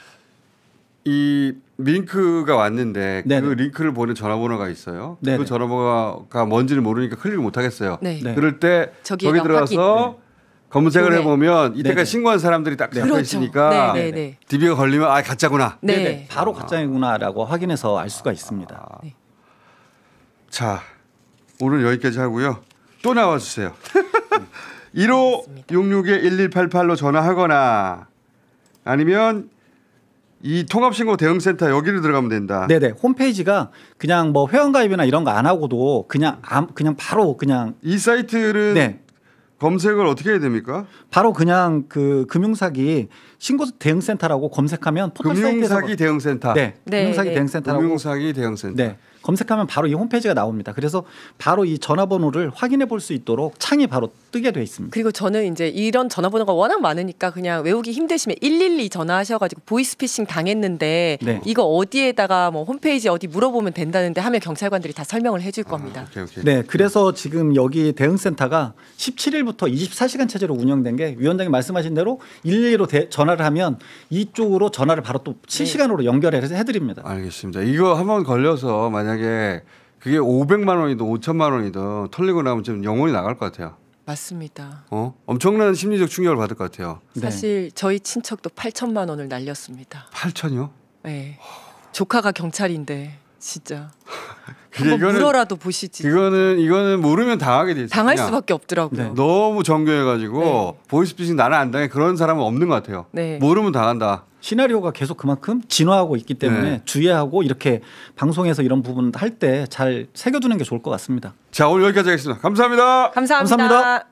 이 링크가 왔는데 네네. 그 링크를 보낸 전화번호가 있어요. 네네. 그 전화번호가 뭔지를 모르니까 클릭을 못 하겠어요. 네. 네. 그럴 때 저기가 저기 들어가서 검색을 네네. 해보면 이때까지 네네. 신고한 사람들이 딱 잡혀 그렇죠. 있으니까 네네. DB가 걸리면 가짜구나. 네. 바로 가짜이구나라고 확인해서 알 수가 있습니다. 네. 자, 오늘 여기까지 하고요. 또 나와주세요. 1566-1188로 전화하거나 아니면 이 통합신고 대응센터 여기를 들어가면 된다. 네네 홈페이지가 그냥 뭐 회원가입이나 이런 거 안 하고도 그냥 바로 그냥 이 사이트는 네. 검색을 어떻게 해야 됩니까? 바로 그냥 그 금융사기 신고 대응센터라고 검색하면 포털 금융사기 사이트에서 대응센터. 네, 네, 금융사기 네. 대응센터라고 금융사기 대응센터. 네. 검색하면 바로 이 홈페이지가 나옵니다. 그래서 바로 이 전화번호를 확인해 볼 수 있도록 창이 바로 뜨게 돼 있습니다. 그리고 저는 이제 이런 전화번호가 워낙 많으니까 그냥 외우기 힘드시면 112 전화하셔가지고 보이스피싱 당했는데 네. 이거 어디에다가 뭐 홈페이지 어디 물어보면 된다는데 하면 경찰관들이 다 설명을 해줄 겁니다. 오케이. 네, 그래서 지금 여기 대응센터가 17일부터 24시간 체제로 운영된 게 위원장님 말씀하신 대로 112로 전화를 하면 이쪽으로 전화를 바로 또 실시간으로 연결해서 해드립니다. 알겠습니다. 이거 한번 걸려서 만약에 그게 500만 원이든 5천만 원이든 털리고 나면 좀 영혼이 나갈 것 같아요. 맞습니다. 엄청난 심리적 충격을 받을 것 같아요. 사실 저희 친척도 8천만 원을 날렸습니다. 8천이요? 네. 조카가 경찰인데 진짜 그게 한번 물어라도 보시지. 이거는 모르면 당하게 돼 있어요. 당할 그냥. 수밖에 없더라고요. 네. 너무 정교해가지고 보이스피싱 나는 안 당해 그런 사람은 없는 것 같아요. 네. 모르면 당한다. 시나리오가 계속 그만큼 진화하고 있기 때문에 네. 주의하고 이렇게 방송에서 이런 부분 할 때 잘 새겨두는 게 좋을 것 같습니다. 자, 오늘 여기까지 하겠습니다. 감사합니다. 감사합니다. 감사합니다.